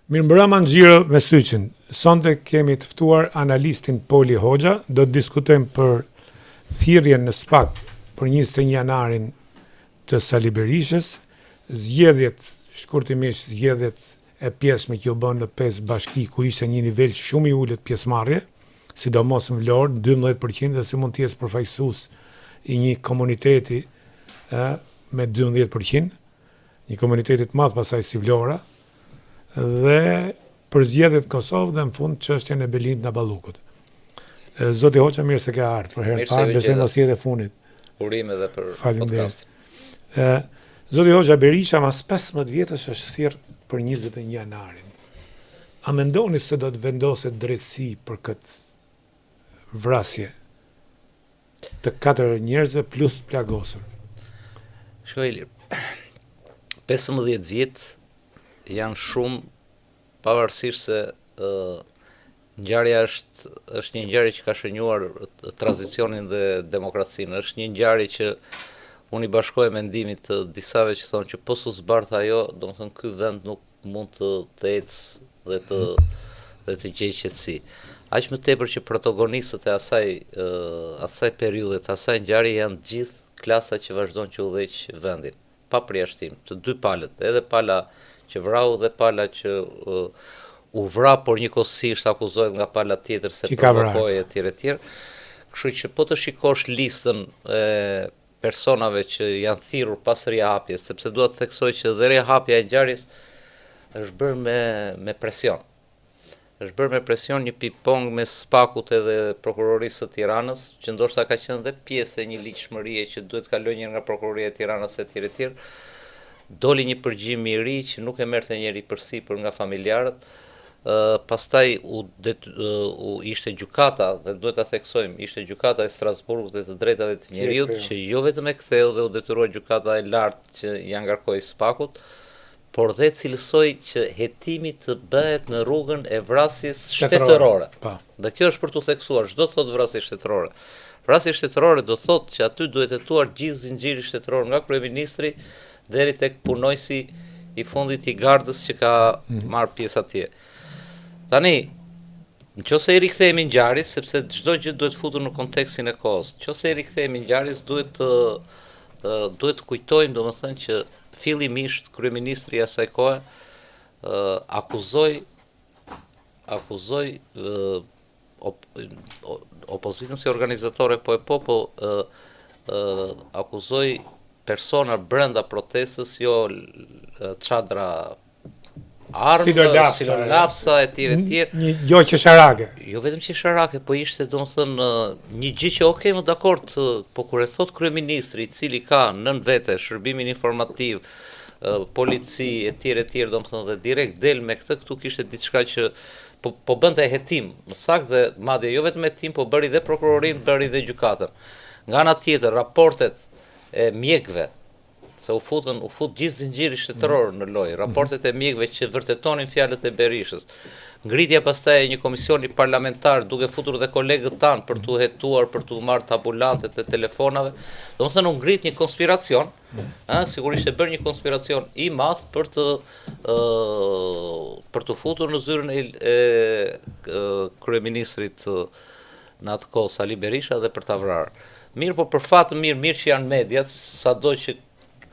Mirëmbrëma Nxirë me Syqin. Sonte kemi të ftuar analistin Poli Hoxha, do të diskutojmë për thirrjen në SPAK për 21 janarin të Sali Berishës, shkurtimisht zgjedhjet e pjesme që u bën në 5 bashki ku ishte një nivel shumë i ulët pjesëmarrje, sidomos në Vlorë, 12% dhe se mund të jesh përfaqësues i një komuniteti me 12%, një komuniteti të madh pasaj si Vlora, dhe për zgjedhjet Kosovë dhe në fund çështjen e Belinit në Ballukut. Zoti Hoxha, mirë se ke ardhur për herë parë, besoj mos jetë e fundit. Urime edhe për podcast. Zoti Hoxha, Berisha mas 15 vjetësh është thirr për 21 janarin. A mendoni se do të vendoset drejtësi për këtë vrasje të 4 njerëzve plus plagosur? Shkoj, 15 vjet janë shumë, pavarësisht se ngjarja është një ngjarje që ka shënjuar tranzicionin dhe demokracinë. Është një ngjarje që unë i bashkoj mendimit të disave që thonë që po su zbart ajo, domethënë ky vend nuk mund të ecë dhe të gjejë qetësi. Aq më tepër që protagonistët e asaj periudhe, të asaj ngjarje janë gjithë klasa që vazhdon që udhëheq vendin, pa përjashtim, të dy palët, edhe pala që vrau dhe pala që u vra, por njëkohësisht akuzohet nga pala tjetër se provokoi etj. Kështu që po të shikosh listën e personave që janë thirrur pas rihapjes, sepse dua të theksoj që dhe rihapja e ngjarjes është bërë me presion. Është bërë me presion, një ping-pong me SPAK-ut edhe prokurorisë së Tiranës, që ndoshta ka qenë dhe pjesë e një ligjshmërie që duhet kalojë nga prokuroria e Tiranës etj. Doli një përgjigje i ri që nuk e merrte njëri përsipër nga familjarët. Pastaj ishte gjykata, dhe duhet ta theksojmë, ishte gjykata e Strasburgut dhe të drejtave të njerëzit që jo vetëm e ktheu dhe u detyrua gjykata e lartë që ja ngarkoi SPAK-ut, por dhe cilësoi që hetimi të bëhet në rrugën e vrasjes shtetërore. Dhe kjo është për t'u theksuar, çdo thot vrasje shtetërore. Vrasje shtetërore do thotë që aty duhet hetuar gjithë zinxhiri shtetëror nga kryeministri deri tek punojësi i fundit i gardës që ka marrë pjesë atje. Tani, nëse i rikthehemi ngjarjes, sepse çdo gjë duhet futur në kontekstin e kohës. Nëse i rikthehemi ngjarjes, duhet të kujtojmë, domethënë që fillimisht kryeministri i asaj kohe akuzoi opozitën si organizatore akuzoi persona brenda protestës, jo çadra armë, silolapsa etj. Një gjë qesharake. Jo vetëm qesharake, po ishte domethënë një gjë që okay, më dakord, po kur e thot kryeministri, i cili ka nën vete shërbimin informativ, polici etj. Domethënë dhe direkt del me këtë, këtu kishte diçka që po bënte hetim, më saktë, dhe madje jo vetëm hetim, po bëri dhe prokurorin, bëri dhe gjykatën. Nga ana tjetër, raportet e mjekëve, se u fut gjithë zinxhiri shtetëror në lojë, raportet e mjekëve që vërtetonin fjalët e Berishës, ngritja pastaj e një komisioni parlamentar duke futur dhe kolegët tanë për t'u hetuar, për t'u marrë tabulantet e telefonave, domethënë u ngrit një konspiracion, sigurisht e bërë një konspiracion i madh për të futur në zyrën e kryeministrit në atë kohë Sali Berisha dhe për ta vrarë. Mirë, po për fat të mirë që janë mediat, sado që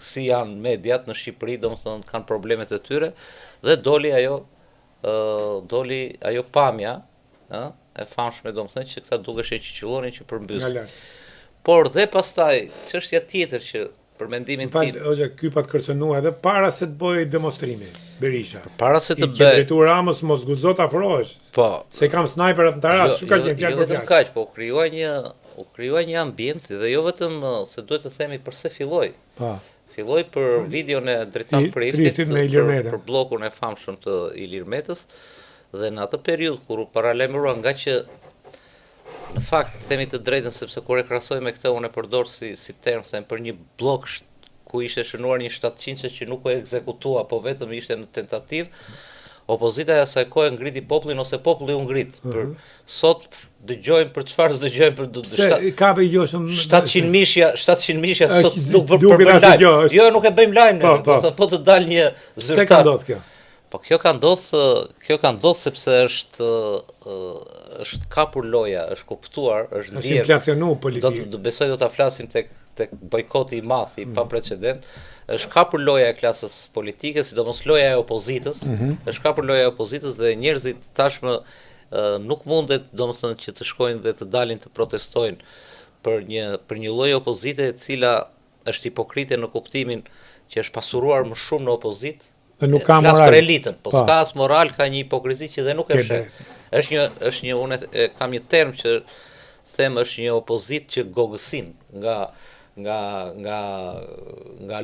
si janë mediat në Shqipëri, domethënë kanë problemet e tyre, dhe doli ajo pamja, e famshme, domethënë që këta dukeshin që qellonin që përmbysin. Por dhe pastaj çështja tjetër që për mendimin tim, Hoxha, ky pa të kërcënuar edhe para se të bëjë demonstrimi Berisha. Para se të bëjë. Drejtori Ramës mos guzot afrohesh. Po. Se kam snajperat në taras, çu ka qenë fjalë për vetëm kaq, po u krijoi një ambient dhe jo vetëm se duhet të themi pse filloi. Po. Filloi për videon e Dritan Priftit për bllokun e famshëm të Ilir Metës, dhe në atë periudhë kur u paralajmërua, nga që në fakt themi të drejtën, sepse kur e krahasoj me këtë unë e përdor si term, them për një blok ku ishte shënuar një 700 që nuk u ekzekutua, po vetëm ishte në tentativë, opozita e asaj kohe ngriti popullin ose populli u ngrit. Sot dëgjojmë për çfarë dëgjojmë për 700 mijë sot nuk bëjmë lajm. Jo, nuk e bëjmë lajm, po të dalë një zyrtar. Se ka ndodhur kjo? Po kjo ka ndodhur sepse është kapur loja, është kuptuar, është Është inflacionu politika. Besoj do ta flasim tek bojkoti i madh i paprecedent. Është kapur loja e klasës politike, sidomos loja e opozitës. Është kapur loja e opozitës dhe njerëzit tashmë nuk mundet, domethënë, që të shkojnë dhe të dalin të protestojnë për një lloj opozite e cila është hipokrite në kuptimin që është pasuruar më shumë në opozitë. Dhe nuk ka moral. moral. Për elitën, po s'ka as moral, ka një hipokrizi që dhe nuk e sheh. Është një unë kam një term që them është një opozitë që gogësin nga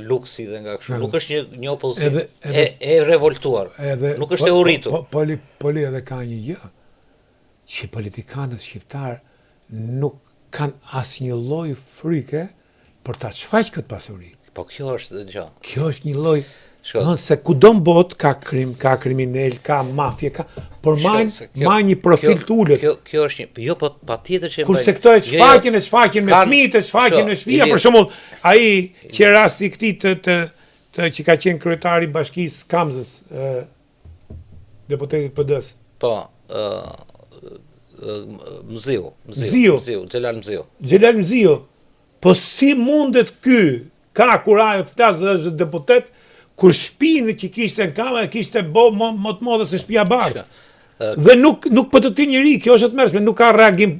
luksi dhe nga kështu. Nuk është një opozitë e revoltuar. Nuk është e urritur. Poli edhe ka një gjë që politikanët shqiptar nuk kanë asnjë lloj frike për ta shfaq këtë pasuri. Po kjo është gjë. Kjo është një lloj se kudo në botë ka krim, ka kriminal, ka mafje, por marrin një profil të ulët. Kjo është një, jo patjetër që kurse këto e shfaqin me fëmijët, shfaqin me shtëpia, për shembull, ai që rasti i këtij të që ka qenë kryetari i bashkisë Kamzës, deputeti PD-s. Po, Mziu, Xhelal Mziu. Po si mundet ky ka kurajë të flasë dhe është deputet, kur shpinë që kishte në kamerë, kishte më të modhe se shtëpia Bardh. Dhe nuk po të ti njëri, kjo është të mërshme, nuk ka reagim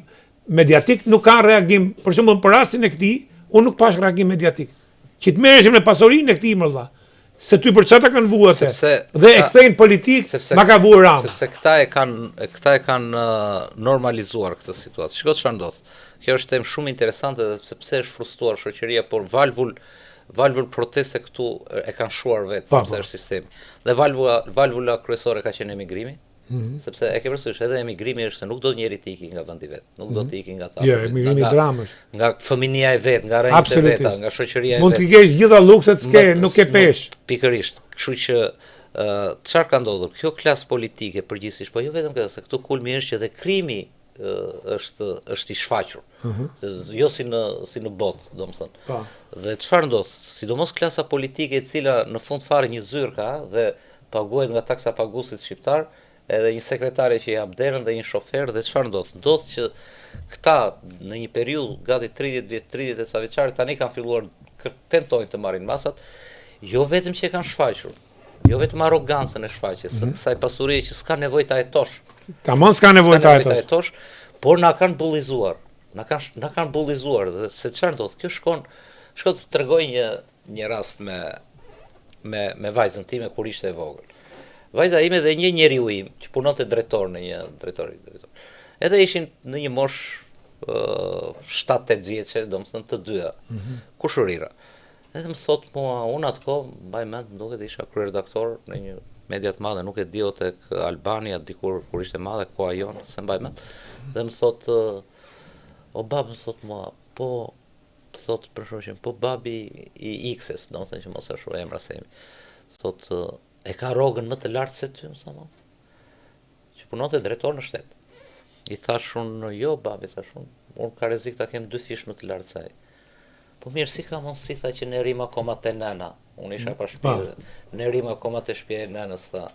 mediatik, nuk ka reagim, për shembull për rastin e këtij, unë nuk pash reagim mediatik. Që të merreshim në pasurinë e këtij mëlla. Se ty për çata kanë vuar atë. Dhe e kthejnë politikë, ma ka vuar Rama. Sepse këta e kanë normalizuar këtë situatë. Shikoj çfarë ndodh. Kjo është temë shumë interesante sepse është frustruar shoqëria, por valvul proteste këtu e kanë shuar vetë, sepse është sistemi. Dhe valvula kryesore ka qenë emigrimi, sepse e ke parasysh edhe emigrimi është se nuk do njëri të iki nga vendi vet, nuk do të iki nga ta. Jo, emigrimi dramësh. Nga fëminia e vet, nga rrethët e veta, nga shoqëria e vet. Mund të kesh gjitha lukset s'ke, nuk e pesh. Pikërisht. Kështu që çfarë ka ndodhur? Kjo klasë politike përgjithsisht, po jo vetëm këtë, se këtu kulmi është që edhe krimi është i shfaqur. Jo si në botë, domethënë. Dhe çfarë ndodh? Sidomos klasa politike e cila në fund fare një zyrë ka dhe paguhet nga taksa paguesit shqiptar, edhe një sekretare që i jap derën dhe një shofer, dhe çfarë ndodh? Ndodh që këta në një periudhë gati 30 e sa vjeçare tani kanë filluar tentojnë të marrin masat, jo vetëm që e kanë shfaqur, jo vetëm arrogancën e shfaqjes, kësaj pasurie që s'ka nevojë ta hetosh. Tamam s'ka nevojë ta hetosh, por na kanë bullizuar. Na kanë bullizuar dhe se çfarë ndodh? Kjo shkon të tregoj një rast me vajzën time kur ishte e vogël. Vajza ime dhe një njeriu im që punonte drejtor në një drejtor. Edhe ishin në një moshë 7-8 vjeçe, domethënë të dyja. Kushërira. Edhe më thot mua, unë atko mbaj mend, duket isha kryeredaktor në një media të madhe, nuk e di tek Albania dikur kur ishte madhe koha jon, se mbaj mend. Dhe më thot o babë, thot mua, po thot për shoqen, po babi i X-s, domethënë që mos e shoh emra se thot e ka rrogën më të lartë se ty, më tha. Që punonte drejtor në shtet. I thash unë, jo babi, thash unë ka rrezik ta kem 2 fish më të lartë se ai. Po mirë, si ka mundësi tha që ne rrim akoma te nëna. Unë isha pa shtëpi. Ne rrim akoma te shtëpia e nënës, tha.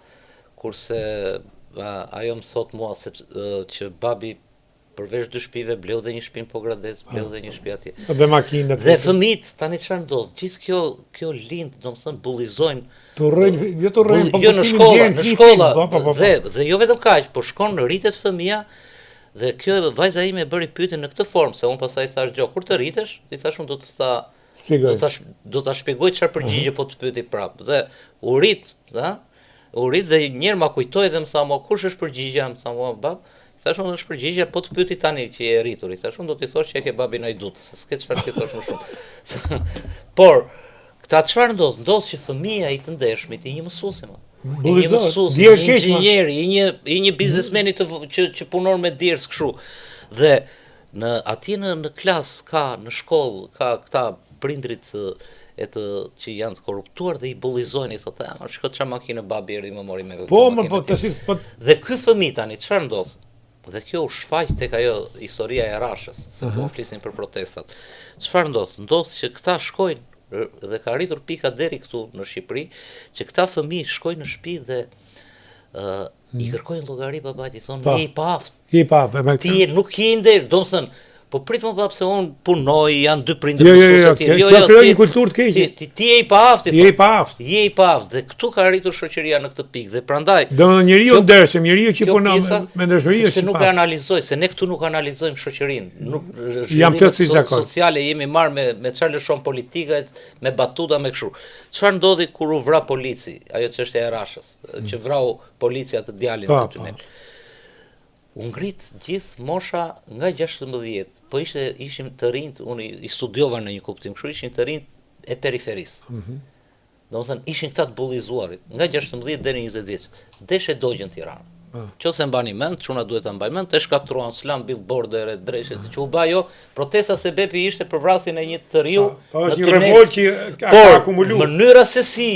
Kurse ajo më thot mua se që babi përveç 2 shtëpive bleu dhe një shtëpi në Pogradec, bleu dhe një shtëpi atje. Dhe makinat. Dhe fëmijët tani çfarë ndodh? Gjithë kjo lind, domethënë bullizojnë. Jo në shkolla. Dhe jo vetëm kaq, por shkon rritet fëmia. Dhe kjo vajza ime bëri pyetje në këtë formë, se unë pastaj thash, "Gjo, kur të rritesh?" I thash unë do ta shpjegoj çfarë përgjigje po të pyeti prapë. Dhe u rrit, u rrit dhe një herë ma kujtoi dhe më tha, "Mo, kush është përgjigja?" Më tha, "Mo, bab." Thash unë, "Është përgjigja po të pyeti tani që je rritur." I thash unë, "Do t'i thosh që e ke babin ajdut, se s'ke çfarë ti thosh më shumë." Por këta çfarë ndodh? Ndodh që fëmia i të ndeshmit i një mësuesi më. Një mësues, një inxhinier, i një biznesmeni që punon me dirës kështu. Dhe në klasë ka, në shkollë ka këta prindrit që janë të korruptuar dhe i bullizojnë, i thotë, "Ma shko çfarë makinë babi erdhi më mori me këtë." Po, dhe ky fëmijë tani çfarë ndodh? Dhe kjo u shfaq tek ajo historia e Rashës, se po flisin për protestat. Çfarë ndodh? Ndodh që këta shkojnë dhe ka rritur pika deri këtu në Shqipëri, që këta fëmijë shkojnë në shtëpi dhe I kërkojnë llogari babait, i thonë je i paft. Je i paft. Ti nuk je nder, domethënë, po prit më pse unë punoj, janë dy prindër Jo, kjo krijon një kulturë të keqe. Ti je i paft. Je i paft. Je i paft dhe këtu ka arritur shoqëria në këtë pikë dhe prandaj domethënë njeriu ndershëm, njeriu që punon me ndershmëri se nuk e analizoj, se ne këtu nuk analizojmë shoqërinë, nuk jam plotësisht dakord. Sociale jemi marrë me çfarë lëshon politika, me batuta, me kështu. Çfarë ndodhi kur u vra polici, ajo çështja e Rashës, që vrau policia të djalin në tunel. U ngrit gjithë mosha nga 16, po ishim të rinjt, unë i studiova në një kuptim, kështu ishin të rinjt e periferisë. Domethënë ishin këta të bullizuarit, nga 16 deri 20 vjeç. Deshe dogjën Tiranë. Qose mbani mend, çuna duhet ta mbaj mend, të shkatruan slam billboardere, dreshe, që u bë ajo, protesta sebepi ishte për vrasjen e një të riu. Është një revolt që ka akumuluar. Mënyra se si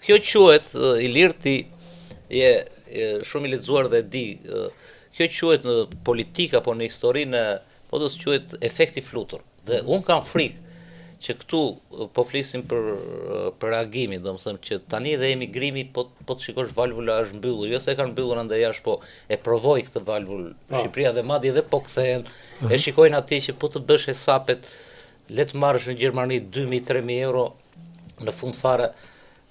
kjo quhet Ilirti je shumë i lexuar dhe di, kjo quhet në politika apo në historinë, po do të quhet efekti flutur. Dhe un kam frikë që këtu po flisim për reagimin, domethënë që tani dhe emigrimi po të shikosh valvula është mbyllur, jo se e kanë mbyllur andaj jashtë, po e provoi këtë valvulë Shqipëria dhe madje edhe po kthehen, e shikojnë atje që po të bësh hesapet, le të marrësh në Gjermani 2.000-3.000 euro, në fund fare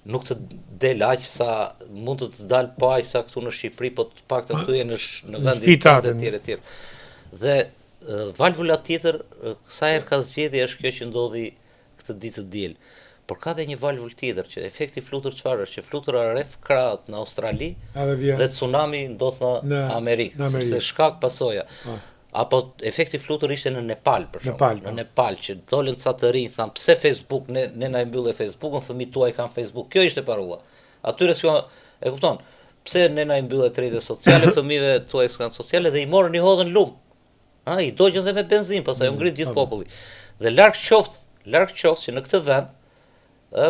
nuk të del aq sa mund të dalë po aq sa këtu në Shqipëri, po të paktën këtu je në vendin e tjerë. Dhe valvula tjetër, sa herë ka zgjedhje është kjo që ndodhi këtë ditë të diel. Por ka dhe një valvul tjetër që efekti flutur çfarë është, që flutura rreth krahut në Australi dhe tsunami ndodh në Amerikë, sepse shkak pasoja. Apo efekti flutur ishte në Nepal për shembull, në Nepal që dolën ca të rinj, thanë pse Facebook, ne na mbyllë Facebookun, fëmijët tuaj kanë Facebook. Kjo ishte parolla. Atyre s'ka, e kupton? Pse ne na mbyllë rrjetet sociale, fëmijëve tuaj s'kan sociale dhe i morën i hodhën lum. I dogjën dhe me benzinë, pastaj u ngrit gjithë populli. Dhe larg qoftë që në këtë vend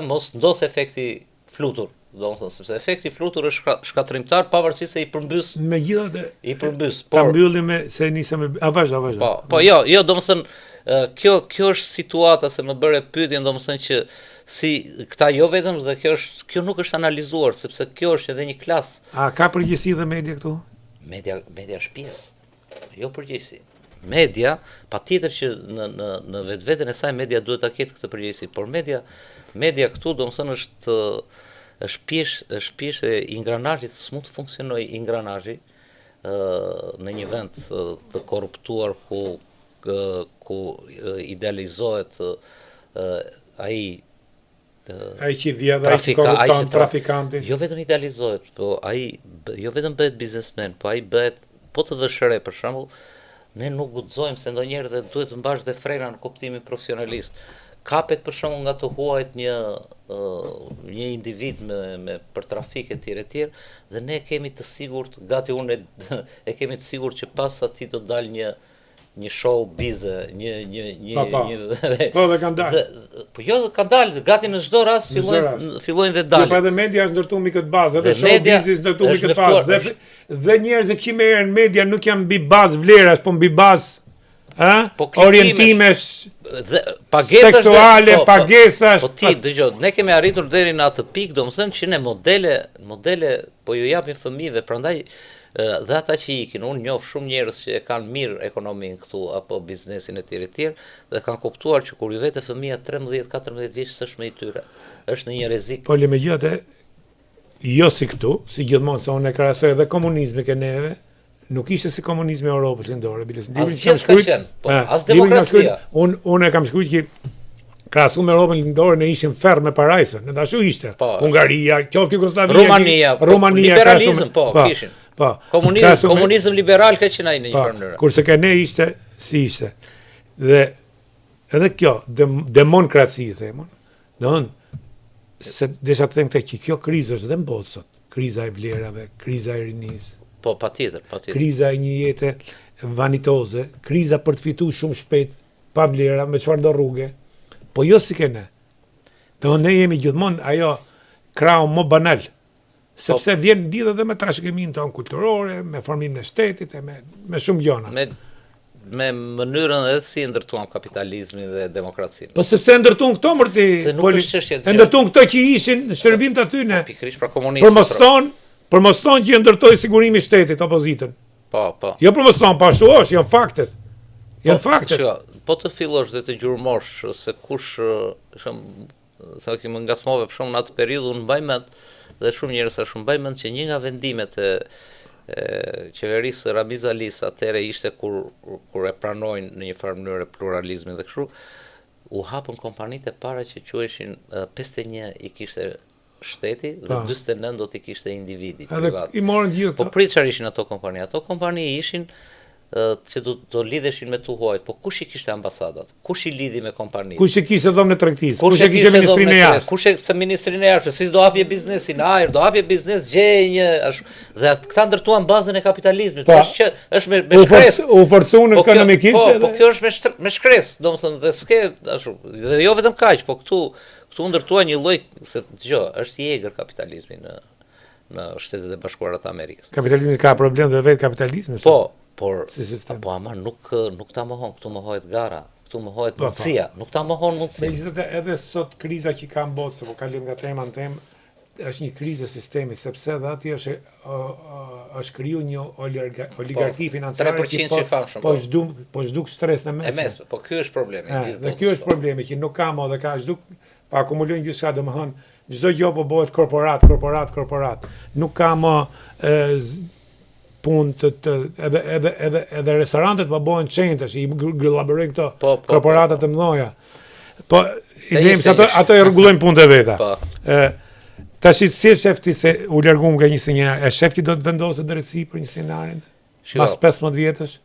mos ndodh efekti flutur, domethënë sepse efekti flutur është shkatrimtar pavarësisht se i përmbys. Megjithatë, i përmbys. Ta mbyllim se nisëm vazhdo. Po jo, domethënë kjo është situata se më bëre pyetjen, domethënë që si këta jo vetëm dhe kjo nuk është analizuar sepse kjo është edhe një klasë. A ka përgjegjësi dhe media këtu? Media është pjesë. Jo përgjegjësi. Media, patjetër që në vetveten e saj media duhet ta ketë këtë përgjegjësi, por media këtu domethënë është pjesë e ingranazhit, s'mund të funksionojë ingranazhi në një vend të korruptuar ku idealizohet ai që vjedh, ai që korrupton, trafikanti. Jo vetëm idealizohet, po ai jo vetëm bëhet biznesmen, po ai bëhet, po të vësh re për shembull, ne nuk guxojmë se ndonjëherë dhe duhet të mbash dhe frena në kuptimin profesionalist. Kapet për shembull nga të huajt një individ për trafik e tjerë dhe ne kemi të sigurt, gati unë e kemi të sigurt që pas atij do dalë një show bize, Po dhe kanë dalë. Po jo, kanë dalë, gati në çdo rast fillojnë dhe dalin. Po edhe media është ndërtuar mbi këtë bazë, edhe show bizes ndërtuar mbi këtë bazë. Dhe njerëzit që merren media nuk janë mbi bazë vlerash, po mbi bazë orientimesh seksuale, pagesash. Po ti dëgjoj, ne kemi arritur deri në atë pikë, domethënë që ne modele po ju japin fëmijëve, prandaj dhe ata që ikin, unë njoh shumë njerëz që e kanë mirë ekonominë këtu apo biznesin e tjerë dhe kanë kuptuar që kur ju vete fëmia 13-14 vjeç s'është më i tyre, është në një rrezik. Po megjithatë, jo si këtu, si gjithmonë se unë e krahasoj edhe komunizmin që neve, nuk ishte si komunizmi i Europës Lindore, as demokracia. Unë e kam shkruar që krahasu me Europën Lindore ne ishim ferr me parajsën, në dashu ishte. Hungaria, qoftë Jugosllavia, Rumania, liberalizëm, kishin. Komunizëm liberal ka qenë ai në një farë mënyrë. Kurse që ne ishte si ishte. Dhe edhe kjo demokraci themon. Domthon se desha të them këtë që kjo krizë është dhe në botë sot. Kriza e vlerave, kriza e rinisë. Po patjetër. Kriza e një jete vanitoze, kriza për të fituar shumë shpejt pa vlera me çfarëdo rrugë. Po jo si kene. Domthon ne jemi gjithmonë ajo krau më banal. Sepse vjen lidhë edhe me trashëgiminë tonë kulturore, me formimin e shtetit, me shumë gjëra. Me mënyrën edhe si ndërtuan kapitalizmin dhe demokracinë. Po sepse ndërtuan këto mërti, se nuk është çështje. Ndërtuan këto që ishin në shërbim të aty ne. Pikërisht pra komunistët. Për mos thonë, Për mos thonë që ndërtoi sigurimi i shtetit opozitën. Po. Jo për mos thonë, po ashtu është, janë faktet. Janë faktet. Po të fillosh dhe të gjurmosh se kush sa kemi ngacmove për shumë në atë periudhë, unë mbaj mend dhe shumë njerëz sa shumë mbaj mend që një nga vendimet e qeverisë Ramiz Alis atëre ishte kur e pranojnë në një farë mënyrë pluralizmin dhe kështu, u hapën kompanitë e para që quheshin 51 i kishte shteti dhe 49 do t'i kishte individi privat. I morën gjithë. Po prit çfarë ishin ato kompani? Ato kompani ishin që do lidheshin me tuhuajt, po kush i kishte ambasadat? Kush i lidhi me kompanitë? Kush e kishte dhomën e tregtisë? Kush e kishte ministrinë e jashtë? Kush se ministrinë e jashtë, si do hapje biznesin, ajër, do hapje biznes, gjej një dhe këta ndërtuan bazën e kapitalizmit. Është me shkresë. U forcuan ekonomikisht. Po kjo është me shkresë, domethënë dhe s'ke ashtu. Dhe jo vetëm kaq, po këtu ndërtuan një lloj se dëgjoj, është i egër kapitalizmi në Shtetet e Bashkuara të Amerikës. Kapitalizmi ka problem dhe vetë kapitalizmi. Por ama nuk ta mohon, këtu mohohet gara, këtu mohohet mundësia, nuk ta mohon mundësia. Megjithatë edhe sot kriza që ka në botë, se po kalim nga tema në temë, është një krizë e sistemit, sepse dhe atje është kriju një oligarki financiare 3% që famshëm. Po zhduk stres në mesme. Po ky është problemi. Dhe ky është problemi që nuk ka më dhe ka zhduk, pa akumulojnë gjithçka, domethënë çdo gjë po bëhet korporat. Nuk ka më punë edhe restorantet po bëhen çentësh, i gëllaborojnë këto korporata të mëdha. Po idem se ato e rregullojnë punët e veta. Tash si shefti se u larguam nga 21, e shefti do të vendosë drejtësi për një scenarin pas 15 vjetësh?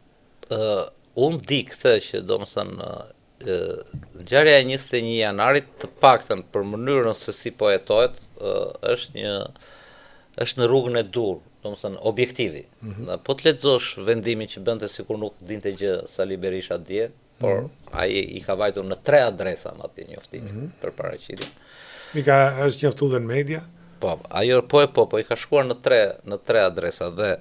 Unë di këtë që domethënë ngjarja e 21 janarit të paktën për mënyrën se si po jetohet është në rrugën e dur, domethënë objektivi. Po të lexosh vendimin që bënte sikur nuk dinte gjë Sali Berisha dje, por ai i ka vajtur në 3 adresa më atë njoftimi për paraqitje. Është njoftuar dhe në media? Po, ajo po i ka shkuar në 3 adresa dhe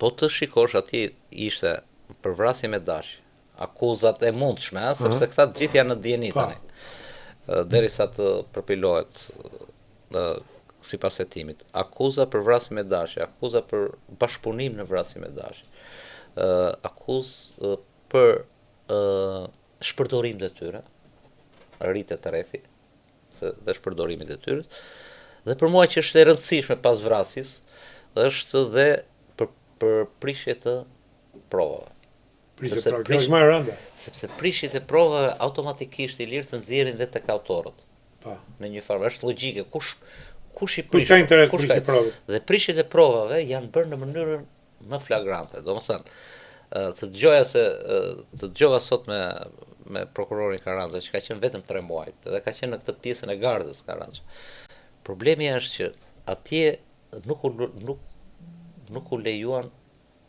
po të shikosh atje ishte për vrasje me dash, akuzat e mundshme, sepse këta gjithë janë në dieni tani. Derisa të përpilohet sipas hetimit. Akuza për vrasje me dash, akuza për bashkëpunim në vrasje me dash. Akuzë për shpërdorim detyre, rritet të rrethi dhe shpërdorimit e tyre, dhe për mua që është e rëndësishme pas vrasjes, është dhe për prishje të provave. Sepse prishjet e provave automatikisht i lirë të nxjerrin dhe tek autorët. Në një farë është logjike, kush i prish? Kush ka interes prishje provave? Dhe prishjet e provave janë bërë në mënyrën më flagrante. Domethënë, të dëgjova sot me prokurorin Karranca, që ka qenë vetëm 3 muaj, dhe ka qenë në këtë pjesën e gardës Karranca. Problemi është që atje nuk u lejuan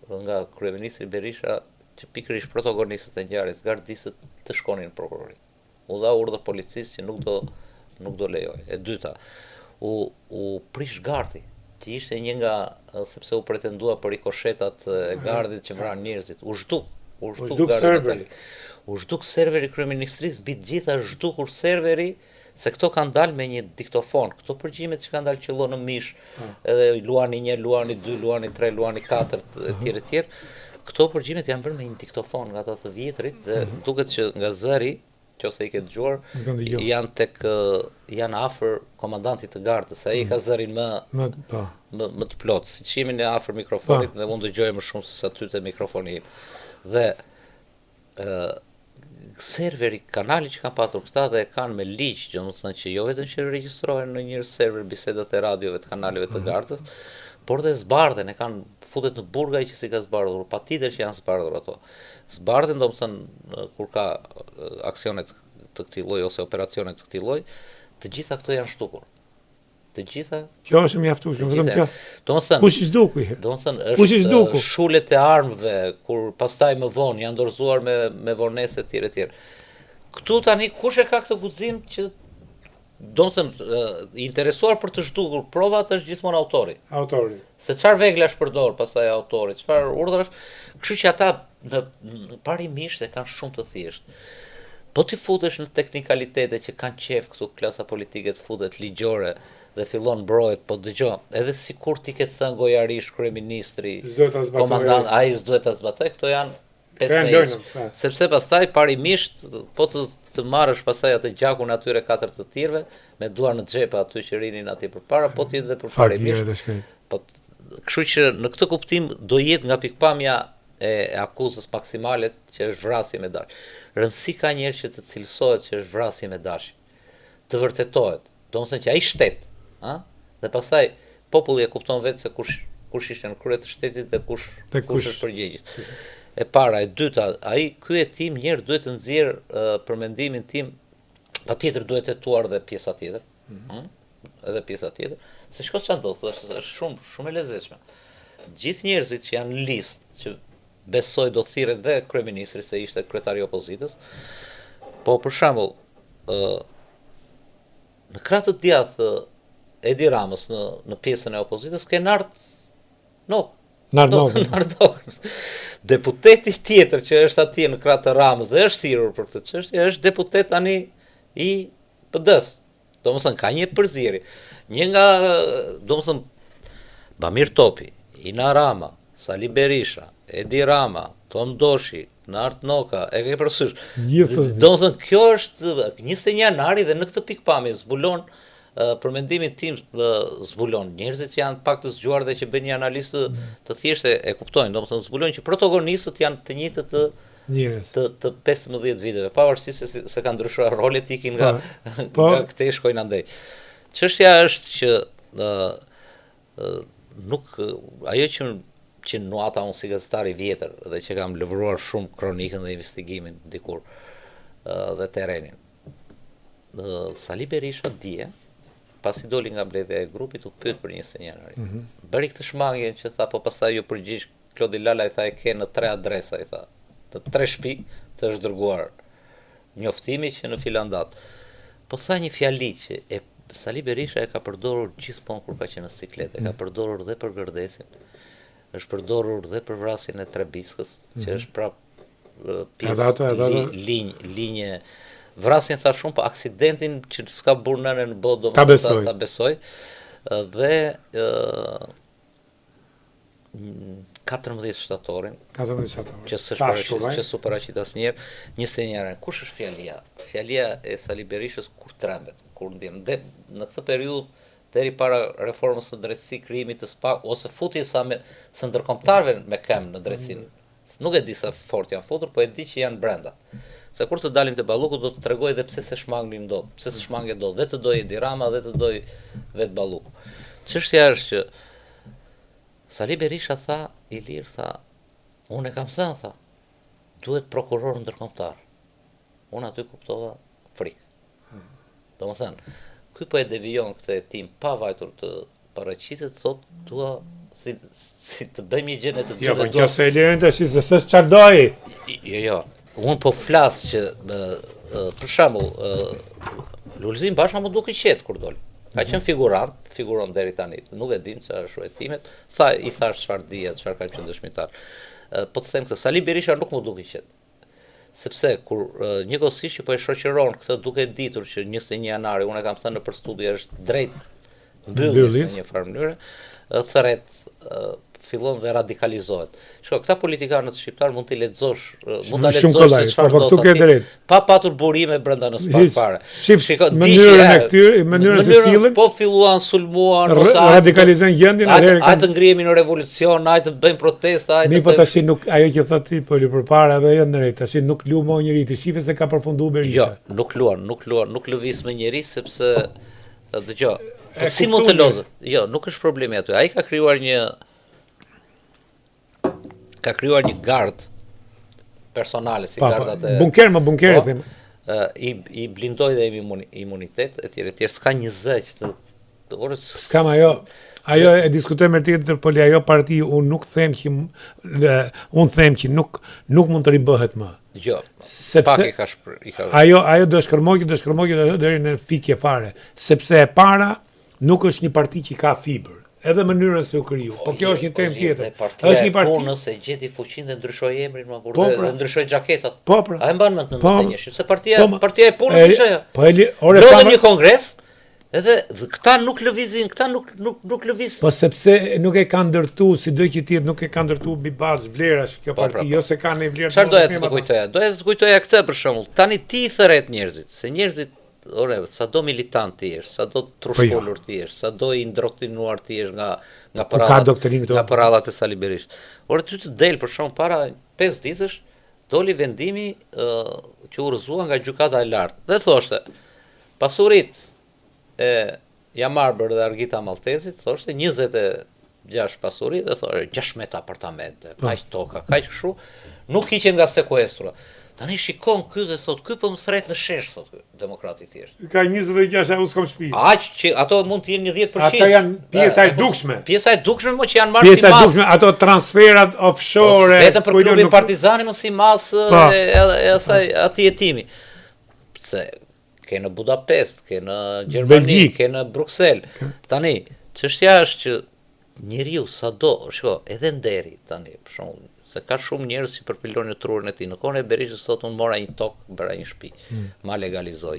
nga kryeministri Berisha që pikërisht protagonistët e ngjarjes gardisët të shkonin në prokurori. U dha urdhër policisë që nuk do lejoj. E dyta, u prish gardi, që ishte një nga, sepse u pretendua për rikoshetat e gardit që vranë njerëzit. U zhduk serveri. U zhduk serveri kryeministrisë, mbi të gjitha zhdukur serveri, se këto kanë dalë me një diktofon. Këto përgjimet që kanë dalë qëllo në mish, edhe luani 1, luani 2, luani 3, luani 4, etj. Këto përgjimet janë bërë me një diktofon nga ata të vjetrit dhe duket që nga zëri, nëse i ke dëgjuar, janë afër komandantit të gardës, ai ka zërin më të plotë, siç jemi në afër mikrofonit dhe unë dëgjoj më shumë se sa ty te mikrofoni im. Dhe serveri, kanali që kanë patur këta dhe e kanë me ligj, domethënë që jo vetëm që regjistrohen në një server bisedat e radiove të kanaleve të gardës, por dhe zbardhen, e kanë futet në burgaj që si ka zbardhur, patjetër që janë zbardhur ato. Zbardhen, domethënë kur ka aksionet të këtij lloji ose operacione të këtij lloji, të gjitha këto janë zhdukur. Të gjitha. Kjo është mjaftueshme, vetëm kjo. Domethënë, kush i zhdukui? Domethënë, është shulet e armëve, kur pastaj më vonë janë dorëzuar me vonese etj. Këtu tani kush e ka këtë guxim që domethënë i interesuar për të zhdukur provat është gjithmonë autori. Se çfarë vegla shpërdor pastaj autori, çfarë urdhrash, kështu që ata në parimisht e kanë shumë të thjeshtë. Po ti futesh në teknikalitete që kanë qef këtu klasa politike të futet ligjore dhe fillon mbrojt, po dëgjoj, edhe sikur ti ke thënë gojarish kryeministri, komandant, ai s'duhet ta zbatoj, këto janë sepse pastaj parimisht po të marrësh pastaj atë gjakun atyre 4 të tjerëve me duar në xhepa aty që rinin aty përpara, po ti edhe përparimisht. Po kështu që në këtë kuptim do jetë nga pikpamja e akuzës maksimale që është vrasje me dash. Rëndësi ka njerë që të cilësohet që është vrasje me dash. Të vërtetohet. Domethënë që ai shtet, dhe pastaj populli e kupton vetë se kush ishte në krye të shtetit dhe kush është përgjegjës. E para, e dyta, ky hetim njerë duhet të nxjerrë për mendimin tim, patjetër duhet hetuar dhe pjesa tjetër. Edhe pjesa tjetër, se shko çfarë do thotë, është shumë e lezetshme. Gjithë njerëzit që janë në listë, që besoj do thirret dhe kryeministri se ishte kryetari i opozitës, po për shembull, në krah të djathtë Edi Ramës në pjesën e opozitës ke Nart deputeti tjetër që është atje në krah të Ramës dhe është thirrur për këtë çështje është deputet tani i PD-s. Domethënë ka një përzierje. Një nga, domethënë Bamir Topi, Ina Rama, Sali Berisha, Edi Rama, Tom Doshi, Nart Noka, e ke parasysh. Domethënë kjo është 21 janari dhe në këtë pikpamje zbulon për mendimin tim zbulon njerëzit që janë pak të zgjuar dhe që bëjnë një analizë të thjeshtë e kuptojnë, domethënë zbulojnë që protagonistët janë të njëjtë të 15 viteve, pavarësisht se kanë ndryshuar rolet, ikin nga këtej shkojnë andej. Çështja është që nuk ajo që nuata unë si gazetar i vjetër dhe që kam lëvruar shumë kronikën dhe investigimin dikur dhe terrenin. Sali Berisha dje, pasi doli nga mbledhja e grupit, u pyet për 21 janari. Bëri këtë shmangjen që tha, po pastaj ju përgjigj Klodi Lala, i tha e ke në 3 adresa, i tha, në 3 shtëpi të është dërguar njoftimi që në filandat. Po tha një fjali që Sali Berisha e ka përdorur gjithmonë kur ka qenë në sikletë, e ka përdorur dhe për Gërdesin, është përdorur dhe për vrasjen e Trebiskës, që është prap pjesë linje. Vrasjen tha shumë, po aksidentin që s'ka burë nëne në botë, ta besoj. Dhe 14 shtatorin, që s'u paraqit asnjëherë, 21 janar. Kush është fjalia? Fjalia e Sali Berishës kur trembet, kur ndjen. Në këtë periudhë deri para reformës së drejtësisë, krijimit të SPAK ose futjes së ndërkombëtarëve me këmbë në drejtësinë. Nuk e di sa fort janë futur, po e di që janë brenda. Se kur të dalin te Balluku do të tregoj edhe pse se shmangnin dot, pse se shmange dot, dhe të doj Edi Rama dhe të doj vet Balluku. Çështja është që Sali Berisha tha, Ilir tha, unë e kam thënë, tha, duhet prokuror ndërkombëtar. Unë aty kuptova frikë. Domethënë, ky po e devijon këtë hetim pa vajtur të paraqitet, thotë dua si të bëjmë një gjë ne të dy. Jo, po nëse e lejojnë tash se s'është çfarë doj. Jo. Unë po flas që, për shembull, Lulzim Basha më duke qetë kur doli. Ka qenë figuron deri tani. Nuk e din çfarë është hetimet. I thash çfarë dihet, çfarë ka qenë dëshmitar. Po të them këtë, Sali Berisha nuk më duke qetë. Sepse kur njëkohësisht që po e shoqëron këtë duke ditur që 21 janari, unë e kam thënë nëpër studi është drejt mbylljes në një farë mënyre, thret fillon dhe radikalizohet. Shko, këta politikanët shqiptar mund t'i lexosh, mund ta lexosh se çfarë do të thotë. Pa patur burime brenda në SPAK fare. Shiko, mënyrën e këtyre, mënyrën se sillen. Po filluan sulmuan ose radikalizojnë gjendjen ai të ngrihemi në revolucion, ai të bëjmë protesta, ai të. Po tash nuk ajo që thotë ti po përpara edhe jo drejt, tash nuk lumo njëri ti shife se ka përfunduar Berisha. Jo, nuk lëviz me njëri sepse dëgjoj. Po si mund të lozë? Jo, nuk është problemi aty. Ai ka krijuar një gard personale, si gardat e... Bunker e them. I blindoj dhe imunitet, etj. S'ka një zë që të... S'kam ajo e diskutoj me tjetër, po ajo parti, unë nuk them që... Unë them që nuk mund të ribëhet më. Jo, pak i ka... Ajo do shkërmojë deri në fikje fare, sepse e para nuk është një parti që ka fibër. edhe mënyrën se u kriju. Po kjo është një temë tjetër. Është një parti punës e gjeti fuqinë dhe ndryshoi emrin më burrë dhe ndryshoi xhaketat. Po pra. A e mban mend në 91, se partia e punës ishte ajo. Po ore ka një kongres. Edhe këta nuk lëvizin, këta nuk lëviz. Po sepse nuk e kanë ndërtu, si do që tjetë nuk e kanë ndërtu mbi bazë vlerash kjo parti, jo se kanë vlerë. Çfarë doja të kujtoja? Doja të kujtoja këtë për shembull. Tani ti i thret njerëzit, se njerëzit, sado militant ti jesh, sado trushkollur ti jesh, sado i ndroktinuar ti jesh nga parallat e Sali Berisht. Ore ty të del për shembull para 5 ditësh doli vendimi që u rrëzua nga gjykata e lartë. Dhe thoshte, pasuritë e Jamarbër dhe Argita Maltezit, thoshte 26 pasuri dhe thoshte 16 apartamente, kaq toka, kaq kështu, nuk hiqen nga sekuestra. Tani shikon ky dhe thot, ky po më thret në shesh, thot demokrati thjesht. Ka 26 us kom shtëpi. Aq që ato mund të jenë një 10%. Ato janë pjesa e dukshme. Pjesa e dukshme mo që janë marrë si mas. Pjesa e dukshme, ato transferat offshore. Vetëm për klubin Partizani më si mas e asaj atij hetimi. Pse ke në Budapest, ke në Gjermani, ke në Bruxelles. Tani, çështja është që njeriu sado, shiko, edhe nderi tani, për shembull, se ka shumë njerëz që përpilonin në trurin e tij. Në kohën e Berishës sot unë mora një tokë, bëra një shtëpi, ma legalizoj.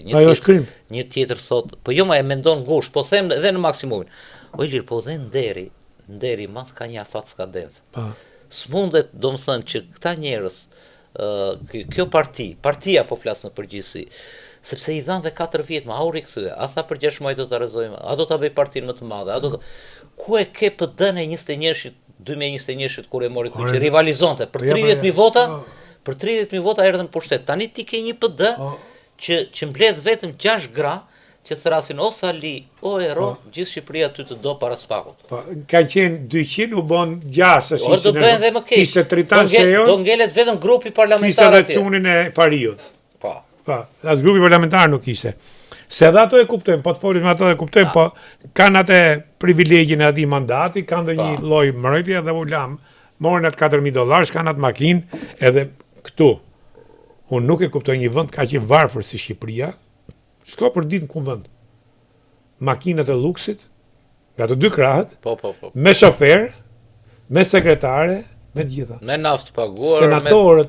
Një tjetër thot, po jo ma e mendon ngushtë, po them edhe në maksimumin. O Ilir, po dhe nderi madh ka një afat skadencë. S'mundet, domethënë që këta njerëz, kjo partia po flas në përgjithësi, sepse i dhanë dhe 4 vjet, ma u rikthye. A tha për 6 muaj do ta rrezojmë, a do ta bëj partinë më të madhe, ku e ke PD-n e 21-shit 2021 kur e mori ku që rivalizonte për 30.000 vota, për 30.000 vota erdhën pushtet. Tani ti ke një PD që mbledh vetëm 6 gra që thrasin o Sali, o Ero, gjithë Shqipëria ty të do para spakut. Kanë qenë 200 u bën 6 është. Do bëhen dhe më keq. Kishte Tritan Shejon. Do ngelet vetëm grupi parlamentar atje. Kishte çunin e Fariut. Po. As grupi parlamentar nuk ishte. Se edhe ato e kuptojmë, po të folim me ato e kuptojmë, po kanë atë privilegjin e atij mandati, kanë dhe një lloj mbrojtje dhe ulam, morën atë $4.000, kanë atë makinë, edhe këtu. Unë nuk e kuptoj një vend kaq i varfër si Shqipëria, shko për ditë në kuvend. Makinat e luksit, nga të dy krahët, me shofer, me sekretare, me të gjitha. Me naftë paguar,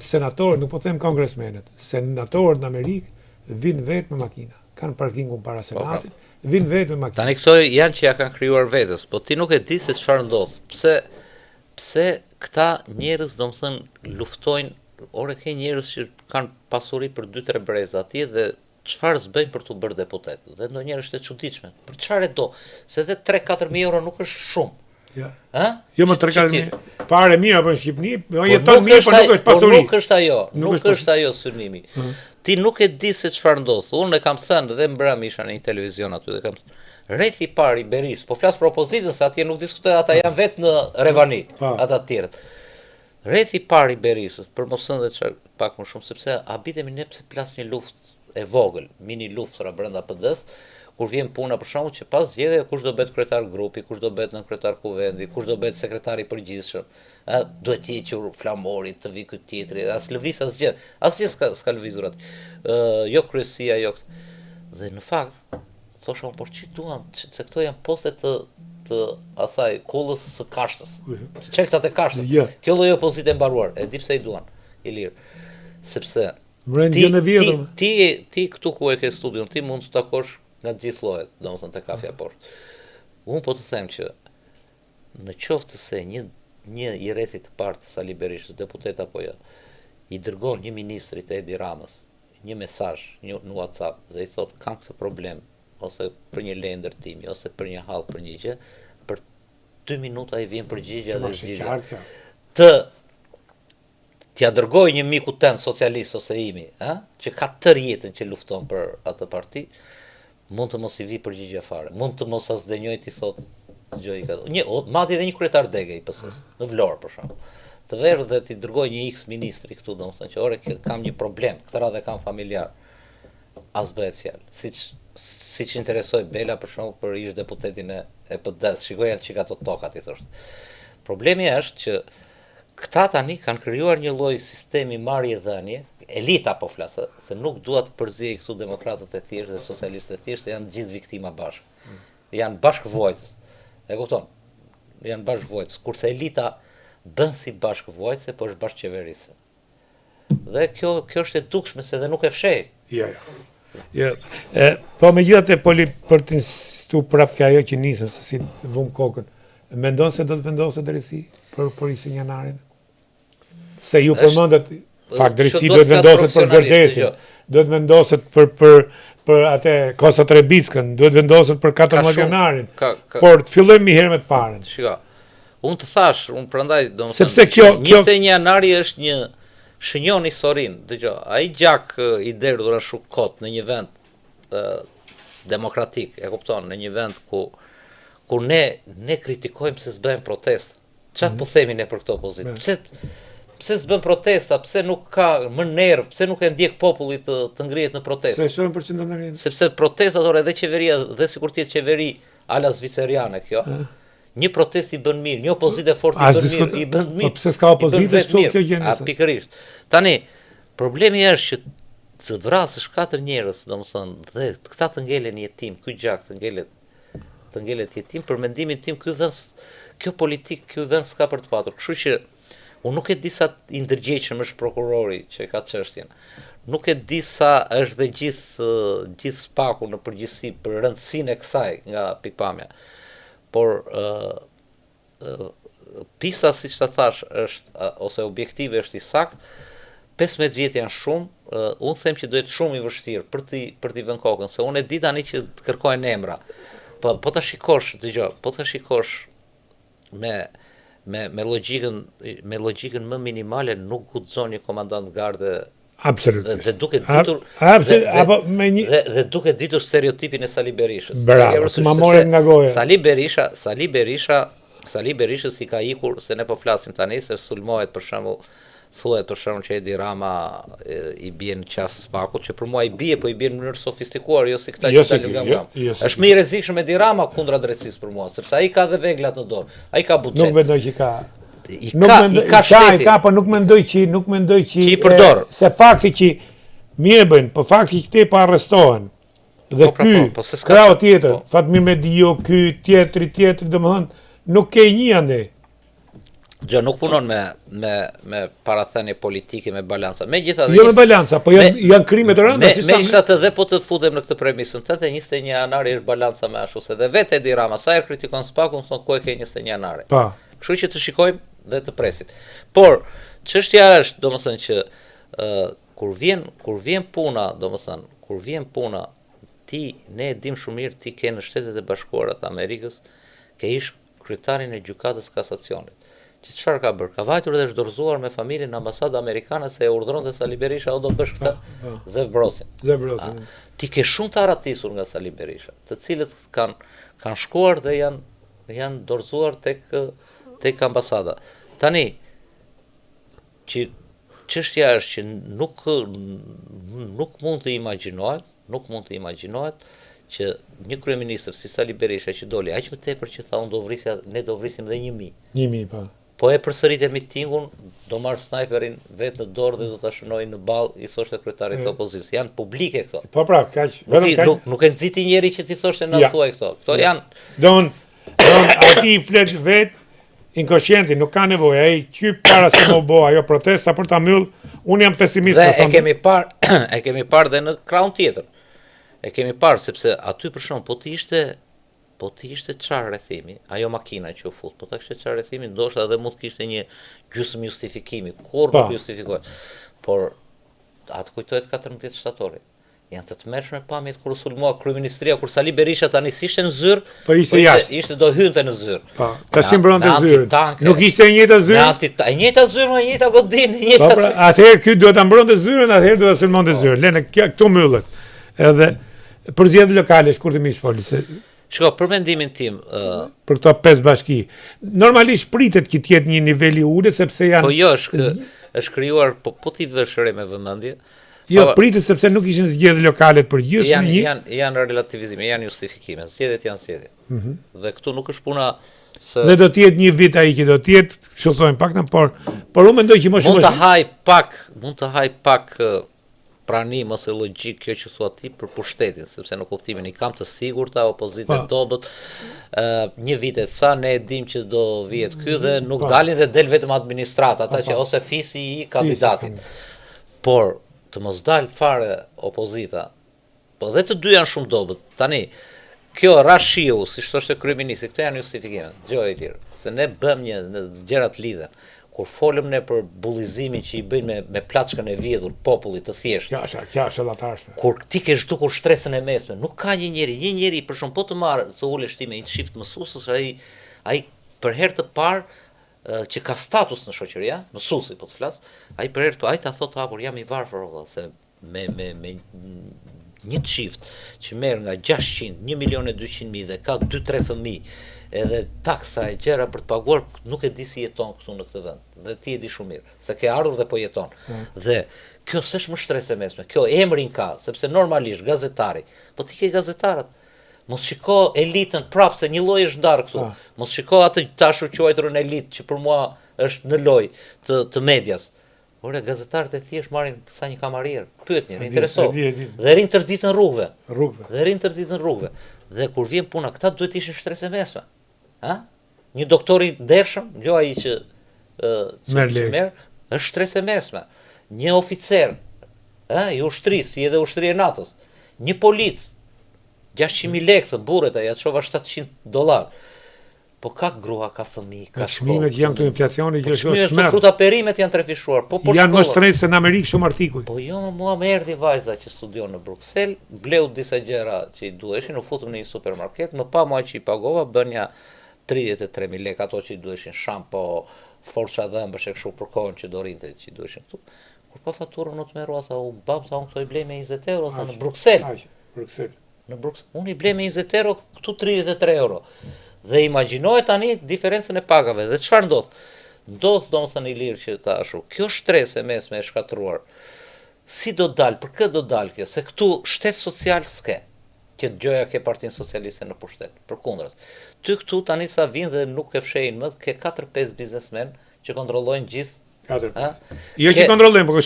senatorët, nuk po them kongresmenët, senatorët në Amerikë vinë vetë me makina. Kanë parkingun para senatit, vinë vetë me makina. Tani këto janë që ja kanë krijuar vetës, po ti nuk e di se çfarë ndodh. Pse këta njerëz domethënë luftojnë, ore ke njerëz që kanë pasuri për 2-3 breza atje dhe çfarë s'bëjnë për të bërë deputet. Dhe ndonjëherë është e çuditshme. Për çfarë do? Se edhe 3-4.000 euro nuk është shumë. Ja. Ë? Jo më 3-4.000. Parë mirë apo në Shqipëri, jeton mirë, por nuk është pasuri. Nuk është ajo, nuk është ajo synimi. Ti nuk e di se çfarë ndodh. Unë e kam thënë dhe mbrëm isha në një televizion aty dhe kam rreth i parë i Berisht, po flas për opozitën se atje nuk diskutohet, ata janë vetë në Revani, ata të tjerët. Rreth i parë i Berishës, për mos thënë edhe pak më shumë, sepse habitemi ne pse plas një luftë e vogël, mini luftra brenda PD-s, kur vjen puna për shkakun që pas zgjedhjeve kush do bëhet kryetar grupi, kush do bëhet nën kryetar kuvendi, kush do bëhet sekretari i përgjithshëm. Duhet të hequr flamori, të vi ky tjetri, as lëviz asgjë. Asgjë s'ka lëvizur aty. Jo kryesia, jo. Dhe në fakt, thosha por ç'i duan, se këto janë poste të asaj kollës së Kashtës. Çeltat e Kashtës. Kjo lloj opozite e mbaruar, e di pse i duan, Ilir. Sepse ti këtu ku e ke studion, ti mund të takosh nga gjithë llojet, domethënë te kafja poshtë. Unë po të them që në qoftë se një i rrethit të partë Sali Berishës, deputet apo jo, i dërgon një ministri të Edi Ramës, një mesazh në WhatsApp dhe i thot kam këtë problem, ose për një lejë ndërtimi, ose për një hall, për një gjë, për 2 minuta i vjen përgjigje dhe zgjidhja. T'ja dërgoj një miku ten socialist ose imi, që ka tër jetën që lufton për atë parti, mund të mos i vi përgjigje fare, mund të mos as denjoj t'i thot gjoj ka. Madje edhe një kryetar dege i PS-s, në Vlorë për shembull. Të verë dhe t'i dërgoj një X ministri këtu, domethënë që ore kam një problem, këtë radhë kam familjar. As bëhet fjalë. Siç interesoi Bela për shembull për ish deputetin e PD-s, shikoj janë çika ato tokat i thoshte. Problemi është që këta tani kanë krijuar një lloj sistemi marrje-dhënie, elita po flas, se nuk dua të përziej këtu demokratët e thjeshtë dhe socialistët e thjeshtë, janë gjithë viktima bashkë. Janë bashkëvuajtës. E kupton? janë bashkëvuajtës, kurse elita bën si bashkëvuajtëse, po është bashkëqeverisë. Dhe kjo është e dukshme se dhe nuk e fshej. Ja. Po megjithatë për të insistu prapë kjo ajo që nisëm se si vum kokën. Mendon se do të vendoset drejtësi për 20 janarin? Se ju përmendet fakt drejtësi do të vendoset për Gërdesin, do të vendoset për atë Kosa Trebickën, do të vendoset për 14 janarin. Por të fillojmë një herë me të parën. Shiko. Unë të thash, unë prandaj domethënë sepse kjo 21 janari është një shënjon historinë. Dëgjoj, ai gjak i derdhur ashtu kot në një vend demokratik, e kupton, në një vend ku ne kritikojmë se s'bën protesta. Çfarë po themi ne për këtë opozitë? Pse s'bën protesta? Pse nuk ka më nerv? Pse nuk e ndjek populli të ngrihet në protestë? Se 100% ndërmjet. Sepse protestat orë edhe qeveria dhe sikur të jetë qeveri ala zviceriane kjo. Një protest i bën mirë, një opozitë fort i bën mirë. Po pse s'ka opozitë këtu kjo gjë? Pikërisht. Tani, problemi është që të vrasësh 4 njerëz, domethënë, dhe këta të ngelen jetim, ky gjak të ngelet jetim, për mendimin tim kjo politik, ky vend s'ka për të patur. Kështu që unë nuk e di sa i ndërgjegjshëm është prokurori që ka çështjen. Nuk e di sa është dhe gjithë spaku në përgjithësi për rëndësinë e kësaj nga pikpamja. Por pista, siç ta thash, është ose objektive është i saktë. 15 vjet janë shumë, unë them që duhet shumë i vështirë për t'i vënë kokën, se unë e di tani që të kërkojnë emra. Po ta shikosh, dëgjoj, po ta shikosh me logjikën më minimale nuk guxon një komandant garde. Absolutisht. Dhe duke ditur dhe duke ditur stereotipin e Sali Berishës. Bravo, ma morën nga goja. Sali Berisha si ka ikur, se ne po flasim tani se sulmohet për shembull, thuhet për shembull që Edi Rama i bie në qafë spakut, që për mua i bie, po i bie në mënyrë sofistikuar, jo si këta që dalin nga. Është më i rrezikshëm Edi Rama kundra drejtësisë për mua, sepse ai ka dhe veglat në dorë. Ai ka buxhet. Nuk mendoj që ka. Po nuk mendoj që i përdor. Se fakti që mirë bën, po fakti që këtej pa arrestohen. Dhe ky krau tjetër, Fatmir Medio, ky tjetri, domethënë nuk ke një ande. Gjë nuk punon me parathënie politike, me balanca. Megjithatë, jo me balanca, po janë krime të rënda, si megjithatë edhe po të futem në këtë premisën, 21 janari është balanca me ashtu se dhe vetë Edi Rama sa herë kritikon spakun, thonë ku e ke 21 janari. Po. Kështu që të shikojmë dhe të presim. Por çështja është, domethënë që kur vjen puna, ne e dim shumë mirë, ti ke në Shtetet e Bashkuara të Amerikës, ke ish kryetarin e gjykatës kasacionit. Që çfarë ka bërë? Ka vajtur dhe është dorëzuar me familjen në ambasadë amerikane se e urdhëronte Sali Berisha o do bësh këtë Zevbrosin. Ti ke shumë të aratisur nga Sali Berisha, të cilët kanë shkuar dhe janë dorëzuar tek ambasada. Tani, që çështja është që nuk mund të imagjinohet që një kryeministër si Sali Berisha që doli aq më tepër që tha ne do vrisim dhe 1000. 1000 po. Po e përsëritë mitingun, do marr snajperin vetë në dorë dhe do ta shënojë në ball, i thoshte kryetarit të opozitës. Janë publike këto. Po pra, kaq, vetëm kaq. Nuk e nxiti njeri që ti thoshte na thuaj këto. Këto janë. Don aty i flet vet inkoshenti, nuk ka nevojë, ai qyp para se më bëu ajo protesta për ta mbyll. Unë jam pesimist. Dhe e kemi parë dhe në krahun tjetër. E kemi parë sepse aty për shkak po të ishte çfarë rrethimi, ajo makina që u fut, po ta kishte çfarë rrethimi, ndoshta edhe mund të kishte një gjysmë justifikimi, kur nuk justifikohet. Por atë kujtohet 14 shtatori. Janë të tmerrshme pamjet kur u sulmua kryeministria, kur Sali Berisha tani ishte në zyrë, po ishte jashtë. Ishte do hynte në zyrë. Po, tash mbronte zyrën. Nuk ishte e njëjta zyrë. E njëjta zyrë, e njëjta godin, e njëjta. Po pra, atëherë ky duhet ta mbronte zyrën, atëherë duhet ta sulmonte zyrën. Lënë këtu mbyllet. Edhe për zgjedhje lokale, shkurtimisht foli se shko, për mendimin tim, për këto 5 bashki, normalisht pritet që të jetë një nivel i ulët sepse janë. Po jo, është krijuar, po ti vesh re me vëmendje. Jo, pritet sepse nuk ishin zgjedhje lokale të përgjithshme. Janë relativizime, janë justifikime. Zgjedhjet janë zgjedhje. Dhe këtu nuk është puna se dhe do të jetë një vit ai që do të jetë, kështu thonë paktën, por unë mendoj që më shumë mund të haj pak prani ose logjik kjo që thua ti për pushtetin, sepse në kuptimin I kam të sigurta, opozitë dobët, një vit e ca ne e dim që do vihet ky dhe nuk dalin dhe del vetëm administrata, ata që ose fisi I kandidatit. Por të mos dal fare opozita, po dhe të dy janë shumë dobët. Tani, kjo rashiu, si thoshte kryeministri, këto janë justifikimet, dëgjoj lirë, se ne bëm një gjërat lidhen. Kur folëm ne për bullizimin që I bëjnë me plaçkën e vjedhur popullit të thjeshtë. Kja është latashme. Kur ti ke zhdukur stresën e mesme, nuk ka një njeri për shumë po të marrë, të ulesh ti me një çift mësuesës, ai për herë të parë që ka status në shoqëri, mësuesi po të flas, ai për herë ai ta thotë hapur jam I varfër valla, se me një çift që merr nga 600, 1.200.000 dhe ka 2-3 fëmijë, edhe taksa e gjëra për të paguar, nuk e di si jeton këtu në këtë vend. Dhe ti e di shumë mirë, se ke ardhur dhe po jeton. Dhe kjo s'është më shtresë e mesme, kjo emrin ka, sepse normalisht gazetari, po ti ke gazetarët. Mos shiko elitën prapë se një lloj është ndarë këtu. Mos shiko atë tashur quajturën elitë që për mua është në lojë të medias. Ore gazetarët e thjesht marrin sa një kamarier, pyet një, intereso. Dhe rinë tër ditën rrugëve. Dhe kur vjen puna, këta duhet ishin shtresë e mesme. Një doktor I ndershëm, jo ai që merr, është shtresë e mesme. Një oficer, I ushtrisë, I edhe ushtria e NATO-s. Një polic, 600.000 lekë të burret aja, çova $700. Po ka grua, ka fëmijë, ka shkollë. Çmimet janë këtu inflacioni që është shumë. Çmimet fruta perimet janë trefishuar, po janë më shtrenjtë se në Amerikë shumë artikuj. Po jo, mua më erdhi vajza që studion në Bruksel, bleu disa gjëra që I duheshin, u futëm në një supermarket, më pa mua që I pagova, bënja 33.000 lekë ato që I duheshin, shampo, força dhëmbësh e kështu për kohën që do rinte që I duheshin këtu. Kur pa faturën nuk merrua sa u bab sa unë këto I blej me 20 euro sa në Bruksel. Në Bruksel. Unë I blej me 20 euro, këtu 33 euro. Dhe imagjinoje tani diferencën e pagave. Dhe çfarë ndodh? Ndodh domethënë I lirë që ta ashu. Kjo shtresë e mesme e shkatruar. Si do dal? Për kë do dal kjo? Se këtu shtet social s'ke. Që dëgjoja ke Partinë Socialiste në pushtet. Përkundër. Ty këtu tani sa vinë dhe nuk e fshehin më, ke 4-5 biznesmen që kontrollojnë gjithë. Jo që kontrollojnë, por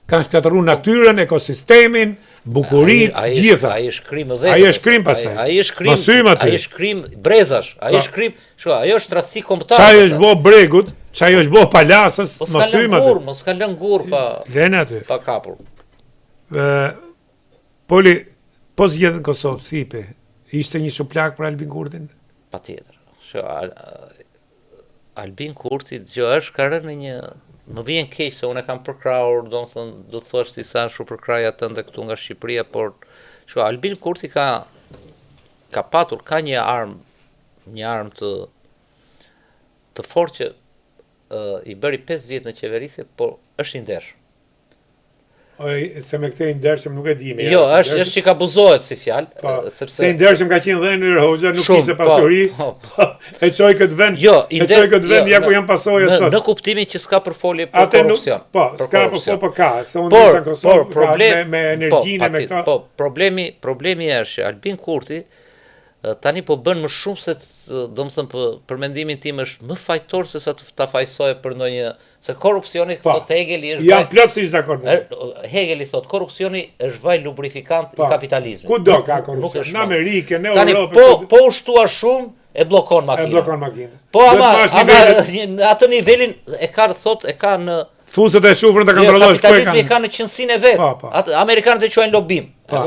kanë shkatërru natyrën, ekosistemin, bukurinë, gjitha. Ai është krim vetë. Ai është krim pastaj. Ai është krim brezash, ai është krim, ajo është tradhti kombëtar. Çaj është bë bregut, çaj është bë palasës, mos hyjmë aty. Mos ka lënë gur pa. Lënë aty. Pa kapur. Poli, po zgjedhën Kosovë, si pe, ishte një shuplak për Albin Kurtin? Patjetër. Albin Kurti, është ka rënë një, më vjen keq se unë e kam përkrahur, do të thosh ti sa shumë përkrahja tënde këtu nga Shqipëria, por Albin Kurti ka patur, ka një armë të fortë që I bëri 5 vjet në qeverisje, por është I ndershëm. Se me këtë I ndershëm nuk e di. Jo, është që ka abuzohet si fjalë, sepse se I ndershëm ka qenë dhe Enver Hoxha, nuk ishte pasuri. E çoi këtë vend. Jo, ja ku janë pasojat sot. Në kuptimin që s'ka përfolje për korrupsion. Po, s'ka përfolje për ka, se unë në Kosovë me energjinë me këta. Po, problemi është që Albin Kurti tani po bën më shumë se domethënë për mendimin tim është më fajtor se sa ta fajsoje për ndonjë se korrupsioni thot Hegeli është jam plotësisht dakord. Hegeli thot korrupsioni është vaj lubrifikant I kapitalizmit. Kudo ka korrupsion, në Amerikë, në Europë. Tani po ushtuar shumë e bllokon makinën. Po ama atë nivelin e ka në fusët e shufrën të kontrollosh ku e kanë. Kapitalizmi ka në qendësinë e vet. Amerikanët e quajnë lobim. Po,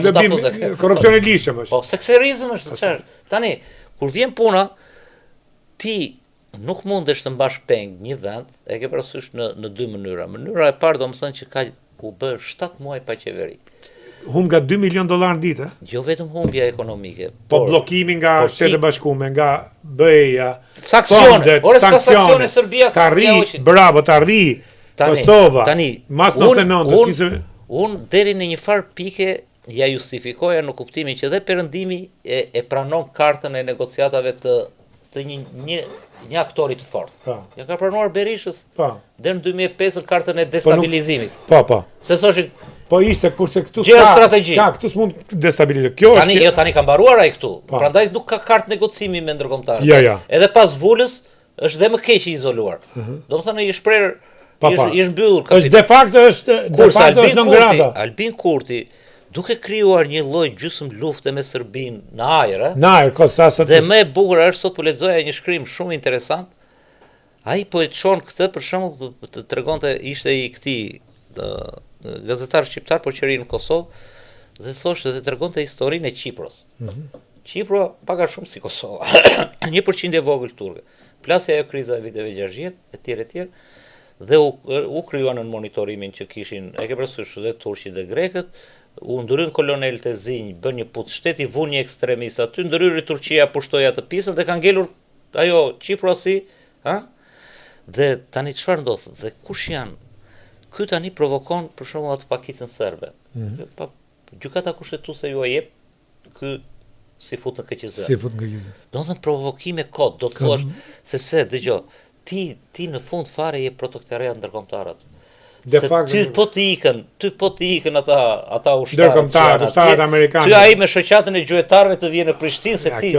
lobim, korrupsioni lishëm është. Po, sekserizëm është. Tani, kur vjen puna, ti nuk mundesh të mbash peng një vend, e ke parasysh në 2 mënyra. Mënyra e parë domethënë që ka u bë 7 muaj pa qeveri. Humb nga $2 milion në ditë. Jo vetëm humbja ekonomike. Po blokimi nga Shtetet Bashkuara, nga BE-ja, sanksione. Ore s'ka sanksione Serbia ka rri, bravo, ta rri Kosova. Tani, mas 99 unë deri në një farë pike ja justifikoja në kuptimin që dhe Perëndimi e pranon kartën e negociatave të një aktori të fortë. Ja ka pranuar Berishës. Deri në 2005 kartën e destabilizimit. Po. Se thoshin po ishte kurse këtu këtu s'mund destabilizoj. Kjo është tani ka mbaruar ai këtu. Prandaj nuk ka kartë negocimi me ndërkombëtarët. Ja. Edhe pas vulës është dhe më keq I izoluar. Domethënë I shpreh Ishtë mbyllur Është kapitali. de facto është non grata. Albin Kurti, duke krijuar një lloj gjysmë lufte me Serbinë në ajër, dhe më e bukur është sot po lexoja një shkrim shumë interesant. Ai po e çon këtë për shembull të tregonte ishte i këtij gazetar shqiptar po qëri në Kosovë dhe thoshte dhe tregonte historinë e Kipros. Kipro pak a shumë si Kosova, 1% e vogël turke. Plasi ajo kriza e viteve 60, etj. Dhe u krijuan në monitorimin që kishin, e ke parasysh dhe turqit dhe grekët, u ndryn kolonelët e zinj, bën një puç shteti, vun një ekstremist aty, ndryri Turqia pushtoi atë pjesën dhe ka ngelur ajo Kipro si, Dhe tani çfarë ndodh? Dhe kush janë? Ky tani provokon për shembull atë pakicën serbe. Gjykata kushtetuese ju e jep, ky si fut në KQZ. Si fut në KQZ. Do të thënë provokime kod, do të thuash, sepse dëgjoj, ti në fund fare je protektorat ndërkombëtar aty. De facto ty po të ikën ata ushtarët ushtarët amerikanë. Ty ai me shoqatën e gjuetarëve të vjen në Prishtinë se ti.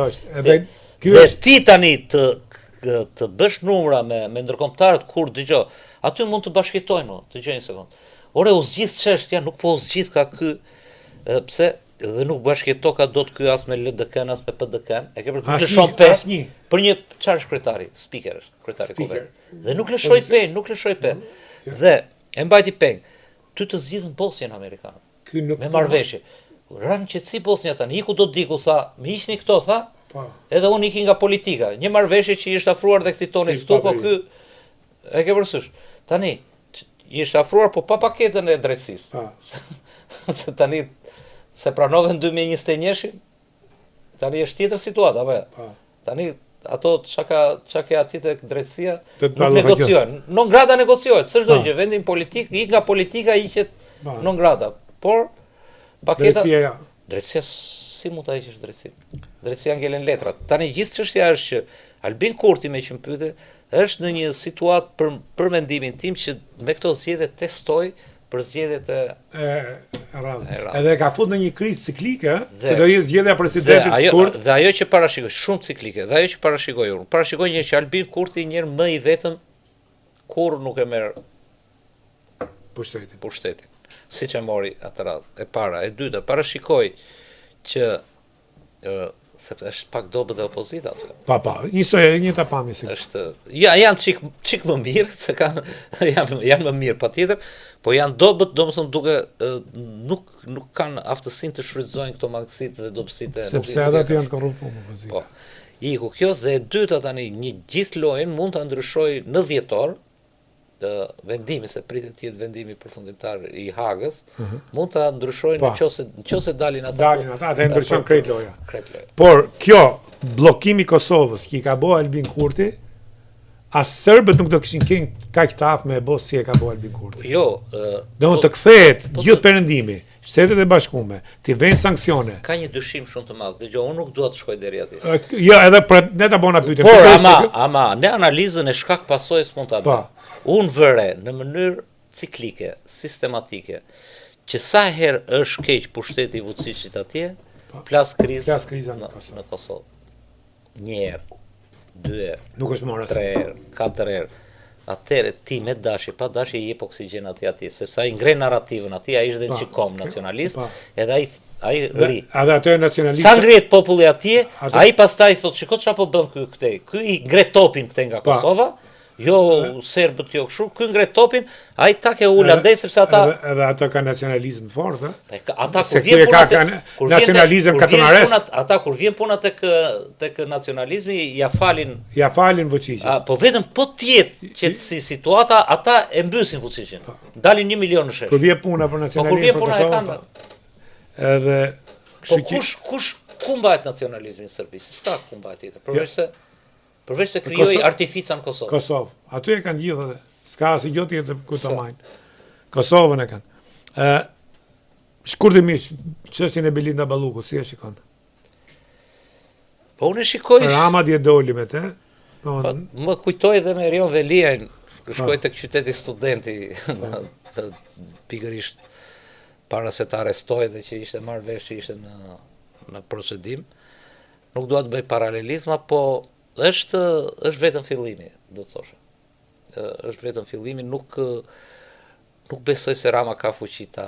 Dhe ti tani të bësh numra me ndërkombëtarët kur dëgjoj, aty mund të bashkëtojnë, dëgjoj një sekond. Ore u zgjidh çështja, nuk po u zgjidh ka ky, pse dhe nuk bashkëto ka dot ky as me LDK-n as me PDK-n. E ke lëshon pe për një çfarë shkretari, speaker është, kryetari kovet. Dhe nuk lëshoi pe. Dhe e mbajti peng. Ty të zgjidhin Bosnjën amerikanët. Me marrëveshje. Ran qetësi Bosnja tani, iku do diku tha, më hiqni këto tha. Edhe unë iki nga politika. Një marrëveshje që i është afruar dhe këtij toni këtu, po ky e ke parasysh. Tani i është afruar po pa paketën e drejtësisë. Tani se pranove në 2021-shin, tani është tjetër situatë, apo? Tani ato çka ke aty tek drejtësia nuk negociojnë. Non grata negociohet, s'është gjë, vendin politik, ik nga politika hiqet non grata. Por paketa drejtësia si mund ta heqësh drejtësinë? Drejtësia ngelen letrat. Tani gjithë çështja është që Albin Kurti me që më pyete, është në një situatë për mendimin tim që me këto zgjedhje testoj për zgjedhjet e radhë. Edhe ka fut në një krizë ciklike, se do jetë zgjedhja presidentit shkurt. Dhe ajo që parashikoj, shumë ciklike, dhe ajo që parashikoj unë, parashikoj një që Albin Kurti njërë më i vetëm kur nuk e merr pushtetin. Siç e mori atë radhë, e para, e dyta, parashikoj që sepse është pak dobët dhe opozita aty. Një të pamje si. Janë çik më mirë, se janë më mirë patjetër, po janë dobët, domethënë duke nuk kanë aftësinë të shfrytëzojnë këto mangësitë dhe dobësitë. Sepse edhe aty janë korruptuar opozita. Po. Iku kjo dhe e dyta tani një gjithë lojën mund ta ndryshojë në dhjetor, vendimi se pritet të jetë vendimi përfundimtar i Hagës, mund ta ndryshojnë nëse dalin ata. Atë ndryshon krejt loja. Por kjo bllokimi i Kosovës që i ka bëu Albin Kurti, as serbët nuk do kishin qenë kaq të aftë me e bë si e ka bëu Albin Kurti. Jo, do të kthehet gjithë perëndimi, Shtetet e Bashkuara, ti vënë sanksione. Ka një dyshim shumë të madh. Dëgjoj, unë nuk dua të shkoj deri aty. Jo, edhe ne ta bëna pyetje. Por ama në analizën e shkak pasojës mund ta bëj. Unë vëre në mënyrë ciklike, sistematike, që sa herë është keq pushteti i Vučićit atje, plas kriza në Kosovë. Një herë, dy herë, nuk është marrë 3 herë, 4 herë. Atëre ti me dashje, pa dashje i jep oksigjen atij, sepse ai ngre narrativën atij, ai është dhe qikom nacionalist, edhe ai rri. Edhe ato nacionalist. Sa ngrihet populli atij, ai pastaj thotë, shiko çfarë po bën ky këtej. Ky i ngre topin këtej nga Kosova. Jo serbët jo kështu, ky ngre topin, ai ta ke ul andaj sepse ata edhe ato kanë nacionalizëm fort, ata kur vjen puna nacionalizëm katonares. Ata kur vjen puna tek nacionalizmi ja falin Vučićin. Po vetëm po të jetë që si situata ata e mbysin Vučićin. Dalin 1 milion në shesh. Kur vjen puna për nacionalizmin. Kur vjen puna e kanë. Edhe ku mbahet nacionalizmi në Serbi? S'ka ku mbahet tjetër, përveç se krijoi artifica në Kosovë. Kosovë. Aty e kanë gjithë atë. S'ka asnjë gjë tjetër ku ta marrin. Kosovën e kanë. Shkurtimisht, çështjen e Belinda Ballukut, si e shikon? Po unë shikoj. Rama dje doli me të. Më kujtoi edhe me Rion Veliajn, shkoi tek qyteti studenti, pikërisht para se të arrestohej dhe që ishte marrë vesh që ishte në procedim. Nuk dua të bëj paralelizma, po është vetëm fillimi, do të thosha. është vetëm fillimi, nuk besoj se Rama ka fuqi ta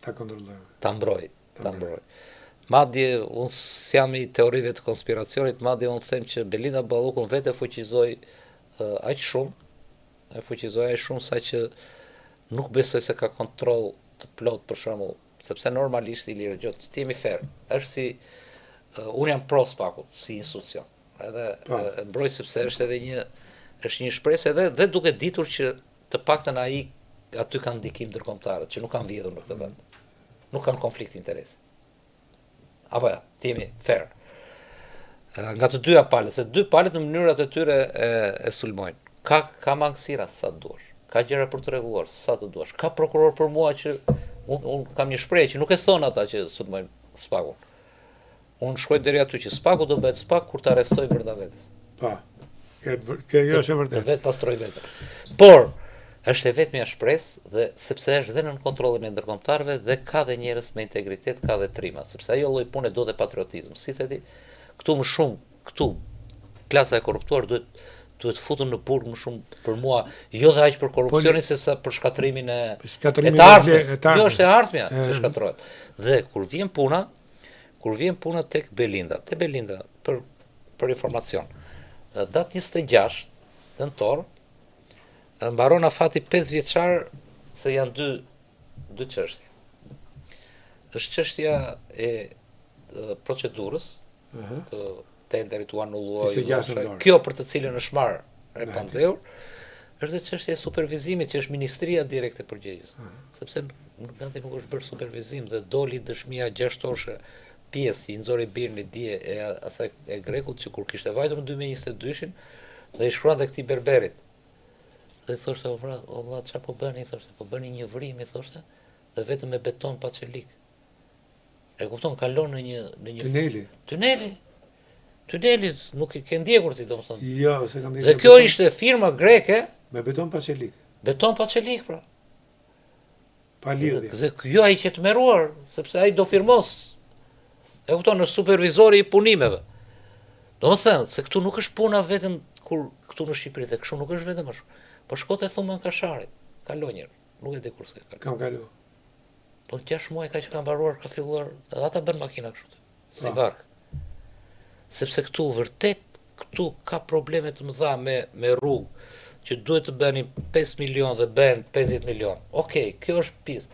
kontrolloj. Ta mbroj. Madje unë s'jam i teorive të konspiracionit, madje unë them që Belinda Ballukun vetë fuqizoi aq shumë sa që nuk besoj se ka kontroll të plot për shembull, sepse normalisht Ilirë Gjotë, të jemi fair, është si unë jam pro Spakut si institucion. Edhe mbroj sepse është edhe një shpresë edhe duke ditur që të paktën ai aty kanë ndikim ndërkombëtarët që nuk kanë vjedhur në këtë vend. Nuk kanë konflikt interesi. Apo ja, të jemi fair. Nga të dyja palët, se dy palët në mënyrat e tyre e sulmojnë. Ka mangësira sa të duash. Ka gjëra për të rregulluar sa të duash. Ka prokuror për mua që unë kam një shprehje që nuk e thon ata që sulmojnë Spakun. Unë shkoj deri aty që Spaku do bëhet Spak kur të arrestoj brenda vetes. Po. Kjo është e vërtetë. Vetë pastroj vetë. Por është e vetmja shpresë dhe sepse është dhe nën kontrollin e ndërkombëtarëve dhe ka dhe njerëz me integritet, ka dhe trima, sepse ajo lloj pune do dhe patriotizëm. Si theti, këtu më shumë, klasa e korruptuar duhet futur në burg më shumë për mua, jo dhe aq për korrupsionin sepse për shkatrimin e të ardhmës. Jo është e ardhmja që shkatrohet. Dhe kur vjen puna tek Belinda, për informacion. Datë 26 nëntor mbaron afati 5 vjeçar se janë dy çështje. Është çështja e procedurës, të tenderit u anulluar. Kjo për të cilën është marrë e pandehur, është çështja e supervizimit që është Ministria Direkte e Përgjegjës. Sepse nuk është bërë supervizim dhe doli dëshmia 6 orëshe pjesë i nxori birën e dje e asaj e Grekut që kur kishte vajtur në 2022-shin dhe i shkruante këtij berberit. Dhe thoshte o vlla çfarë po bëni, thoshte, po bëni një vrim, thoshte, dhe vetëm me beton pa çelik. E kupton, kalon në një tuneli, nuk i ke ndjekur ti domethënë. Jo, se kam ndjekur. Dhe kjo ishte firma greke me beton pa çelik. Beton pa çelik pra. Pa lidhje. Dhe kjo ai që të meruar, sepse ai do firmos. E kupton, është supervizori i punimeve. Domethënë, se këtu nuk është puna vetëm kur këtu në Shqipëri, dhe kështu nuk është vetëm ashtu. Po shko te Thuman Kasharit, kalonjer, nuk e di kur s'e ka. Kam kalu. Po 6 muaj ka që ka mbaruar, ka filluar, edhe ata bën makina kështu, si bark. Sepse këtu ka probleme të mëdha me rrugë, që duhet të bënin 5 milion dhe bën 50 milion. Okej, kjo është pjesë.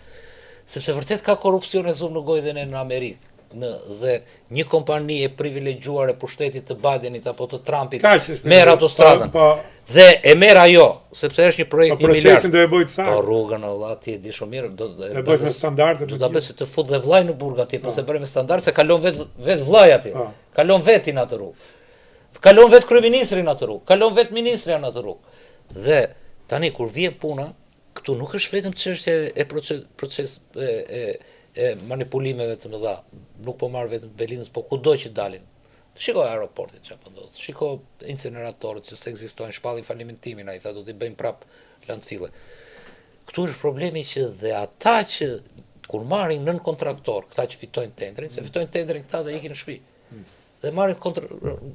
Sepse vërtet ka korrupsion e zumë në gojë në Amerikë. Dhe një kompani e privilegjuar e pushtetit të Bidenit apo të Trumpit merr autostradën. Dhe e merr ajo, sepse është një projekt 1 miliard. Procesin do e bëj të saktë. Po rrugën Allah ti e di shumë mirë, do e bëj me standarde. Do ta bësh të fut dhe vllai në burg atje, po se bëre me standard se kalon vet vllai atje. Kalon vetin atë rrugë. Kalon vet kryeministrin atë rrugë, kalon vet ministri atë rrugë. Dhe tani kur vjen puna, këtu nuk është vetëm çështje e proces e manipulimeve të mëdha. Nuk po marr vetëm Belinës, po kudo që dalin. Shiko aeroportin çfarë po ndodh. Shiko incineratorët që s'ekzistojnë, shpallin falimentimin, ai tha do t'i bëjmë prap landfille. Këtu është problemi që dhe ata që kur marrin nën kontraktor, këta që fitojnë tendrin, se fitojnë tendrin këta dhe ikin në shtëpi. Dhe marrin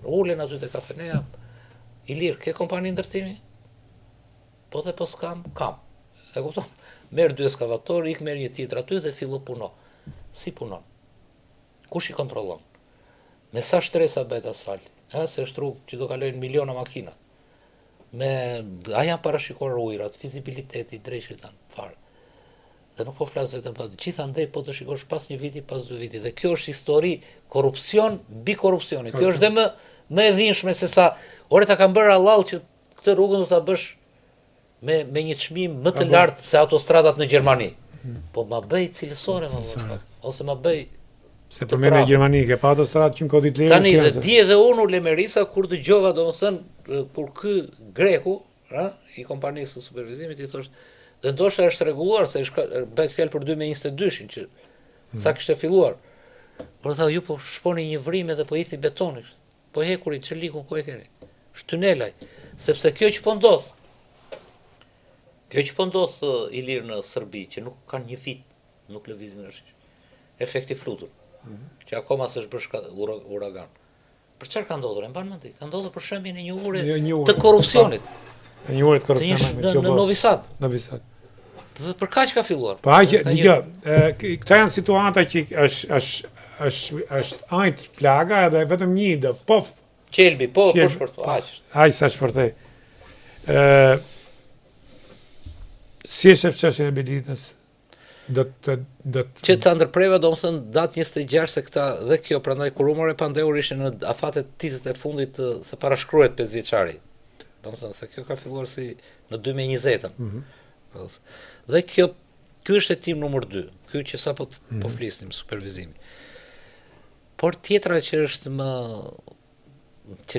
ulen aty te kafeneja. Ilir, ke kompani ndërtimi? Po dhe po s'kam, kam. E kupton? Merr 2 eskavatorë, ik merr një tjetër aty dhe fillo puno. Si punon? Kush i kontrollon? Me sa shtresa bëhet asfalti? Se është rrugë që do kalojnë miliona makina. A janë parashikuar ujërat, fizibiliteti, drejshit tanë, fare. Dhe nuk po flas vetëm për gjithandej po të shikosh pas një viti, pas 2 viti. Dhe kjo është histori korrupsion mbi korrupsioni. Kjo është dhe më e dhimbshme se sa ore ta kanë bërë halal që këtë rrugën do ta bësh me një çmim më të lartë se autostradat në Gjermani. Po ma bëj cilësore ose ma bëj se për me në Gjermani ke pa autostradë që në kodit lejë. Tani dhe dje dhe unë u lemerisa kur dëgjova domethënë kur ky greku, i kompanisë së supervizimit i thoshte dhe ndoshta është rregulluar se bëhet fjalë për 2022-shin që sa kishte filluar. Por tha ju po shponi një vrim edhe po hithi betoni. Po hekurin çelikun ku e keni? Shtynelaj, sepse kjo që po ndodh. Kjo që po ndodh Ilir në Serbi që nuk kanë një vit, nuk lëvizin rresht. Efekti flutur. Që akoma s'është bërë uragan. Për çfarë ka ndodhur? E mban mend ti? Ka ndodhur për shembin e një ure të korrupsionit. E njohurit Të korrupsion njësh me në Qobon. Novi Sad. Novi Sad. Dhe për kaq ka filluar. Po aq, Ka një- dëgjë, këta janë situata që është ajt plaga edhe vetëm një do pof Qelbi, po, Qelbi, po shpërto, aq. aq sa shpërthej. Si e shef çështjen e Belindës? Do të Që të ndërpreva do më thënë datë 26 se këta dhe kjo prandaj kur u more pandehur ishte në afatet ditët e fundit se parashkruhet 5 vjeçari. Do më thënë se kjo ka filluar si në 2020-ën. Dhe ky është hetim numër 2, ky që sapo po flisnim, supervizimi. Por tjetra që është më që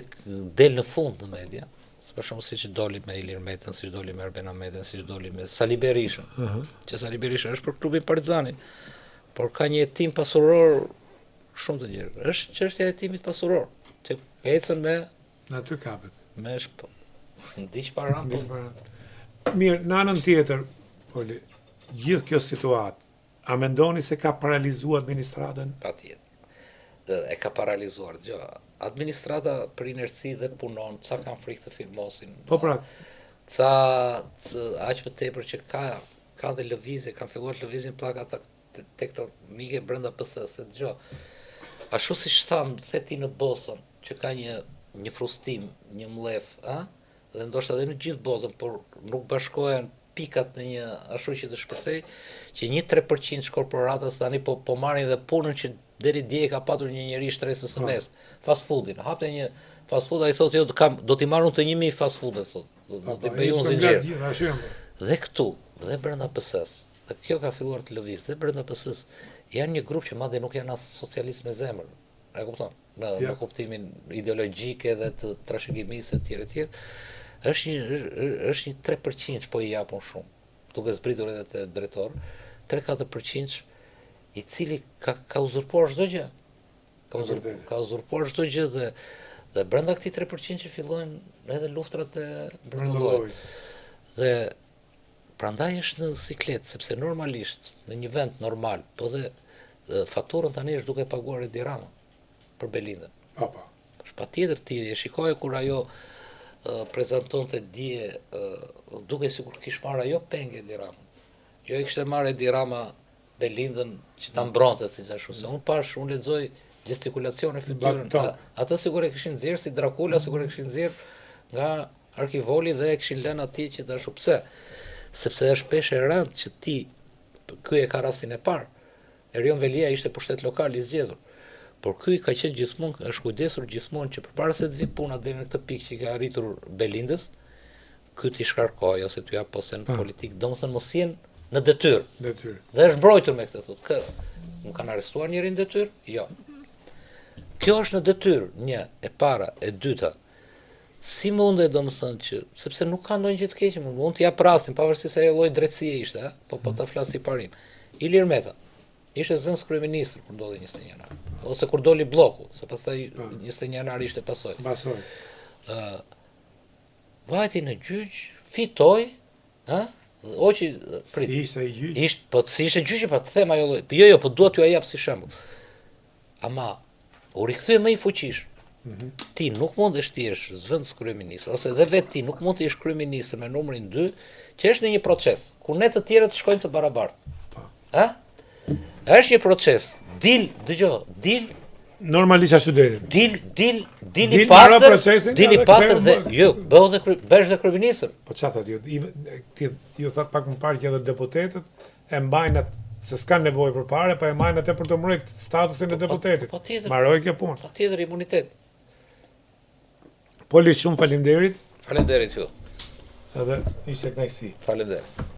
del në fund në media, për shumë si që doli me Ilir Metën, si që doli me Erben Ahmeten, si që doli me Sali Berisha, që Sali Berisha është për klubin Partizani, por ka një hetim pasuror shumë të gjerë. Është çështja e hetimit pasuror, që ecën me aty kapet. ndiq param, Mirë, në anën tjetër, Oli, gjithë kjo situatë, a mendoni se ka paralizuar administratën? patjetër. E ka paralizuar gjë. Administrata për inerci dhe punon, ca kanë frikë të filmosin. Po pra, Aq më tepër që ka dhe lëvizje, kanë filluar lëvizjen pllaka tektonike brenda PS-s, se dëgjoj. Ashtu siç tham, the ti në Boston, që ka një frustim, një mllef, dhe ndoshta edhe në gjithë botën, por nuk bashkohen pikat në një ashtu që të shpërthej, që 1-3% korporatës tani po marrin dhe punën që deri dje ka patur një njeri shtresës së mesme, fast foodin. Hapte një fast food, ai thotë jo do t'i marrun të 1000 fast food, thotë. Do t'i bëj unë zinxhir. Dhe këtu, dhe brenda PS-s, dhe kjo ka filluar të lëviz, dhe brenda PS-s janë një grup që madje nuk janë as socialist me zemër. E kupton? Në kuptimin ideologjik edhe të trashëgimisë etj. Është një 3% që po i japun shumë, duke zbritur edhe te drejtor, 3-4% i cili ka uzurpuar çdo gjë. Ka uzurpuar çdo gjë dhe brenda këtij 3% që fillojnë edhe luftrat e brendollorit. Dhe prandaj është në siklet, sepse normalisht në një vend normal, po dhe faturën tani është duke paguar Edi Rama për Belindën. Patjetër ti e shikoje kur ajo prezantonte dje duke sikur kish marrë ajo penge Edi Rama. Jo e kishte marrë Edi Rama Belindën që ta mbronte siç ashtu. Se unë lexoj gestikulacione fytyrën. Atë sigur e kishin nxjerr si Drakula, sigur e kishin nxjerr nga arkivoli dhe e kishin lënë atij që ashtu. Pse? Sepse është shpesh e rëndë që ti, ky e ka rastin e parë. Erion Velia ishte pushtet lokal i zgjedhur. Por ky ka qenë gjithmonë, është kujdesur gjithmonë që përpara se të vi puna deri në këtë pikë që ka arritur Belindës, ky t'i shkarkoj ose t'u jap posen politik, domethënë mos jenë në detyrë. Dhe është mbrojtur me këtë thotë. Nuk kanë arrestuar njërin në detyrë? Jo. Kjo është në detyrë, një, e para, e dyta. Si mundet domethënë që sepse nuk ka ndonjë gjë të keqe, mund t'i jap rastin pavarësisht se ajo lloj drejtësie ishte, po ta flas si parim. Ilir Meta ishte zëvendës kryeministër kur ndodhi 21 janar, ose kur doli bloku, se pastaj 21 janar ishte pasojë. Vajti në gjyq, fitoi, Oqi prit. Si ishte i gjyq? Po si ishte gjyqi, pa të them ajo lloj. Jo, po dua t'ju jap si shembull. Ama u rikthye më i fuqish. Ti nuk mund të jesh zëvendës kryeministër, ose dhe vetë ti nuk mund të jesh kryeministër me numrin 2, që është në një proces, ku ne të tjerët shkojnë të barabartë. Është një proces. Dil normalisht ashtu deri. Dil i pastër dhe jo, bësh dhe kryeministër. Po çfarë thotë ju thot pak më parë që edhe deputetët e mbajnë se s'kan nevojë për parë, po e mbajnë atë për të mbrojtur statusin e deputetit. Mbaroi kjo punë. Patjetër imunitet. Poli, shumë faleminderit. Faleminderit ju. Edhe ishte kënaqësi. Faleminderit.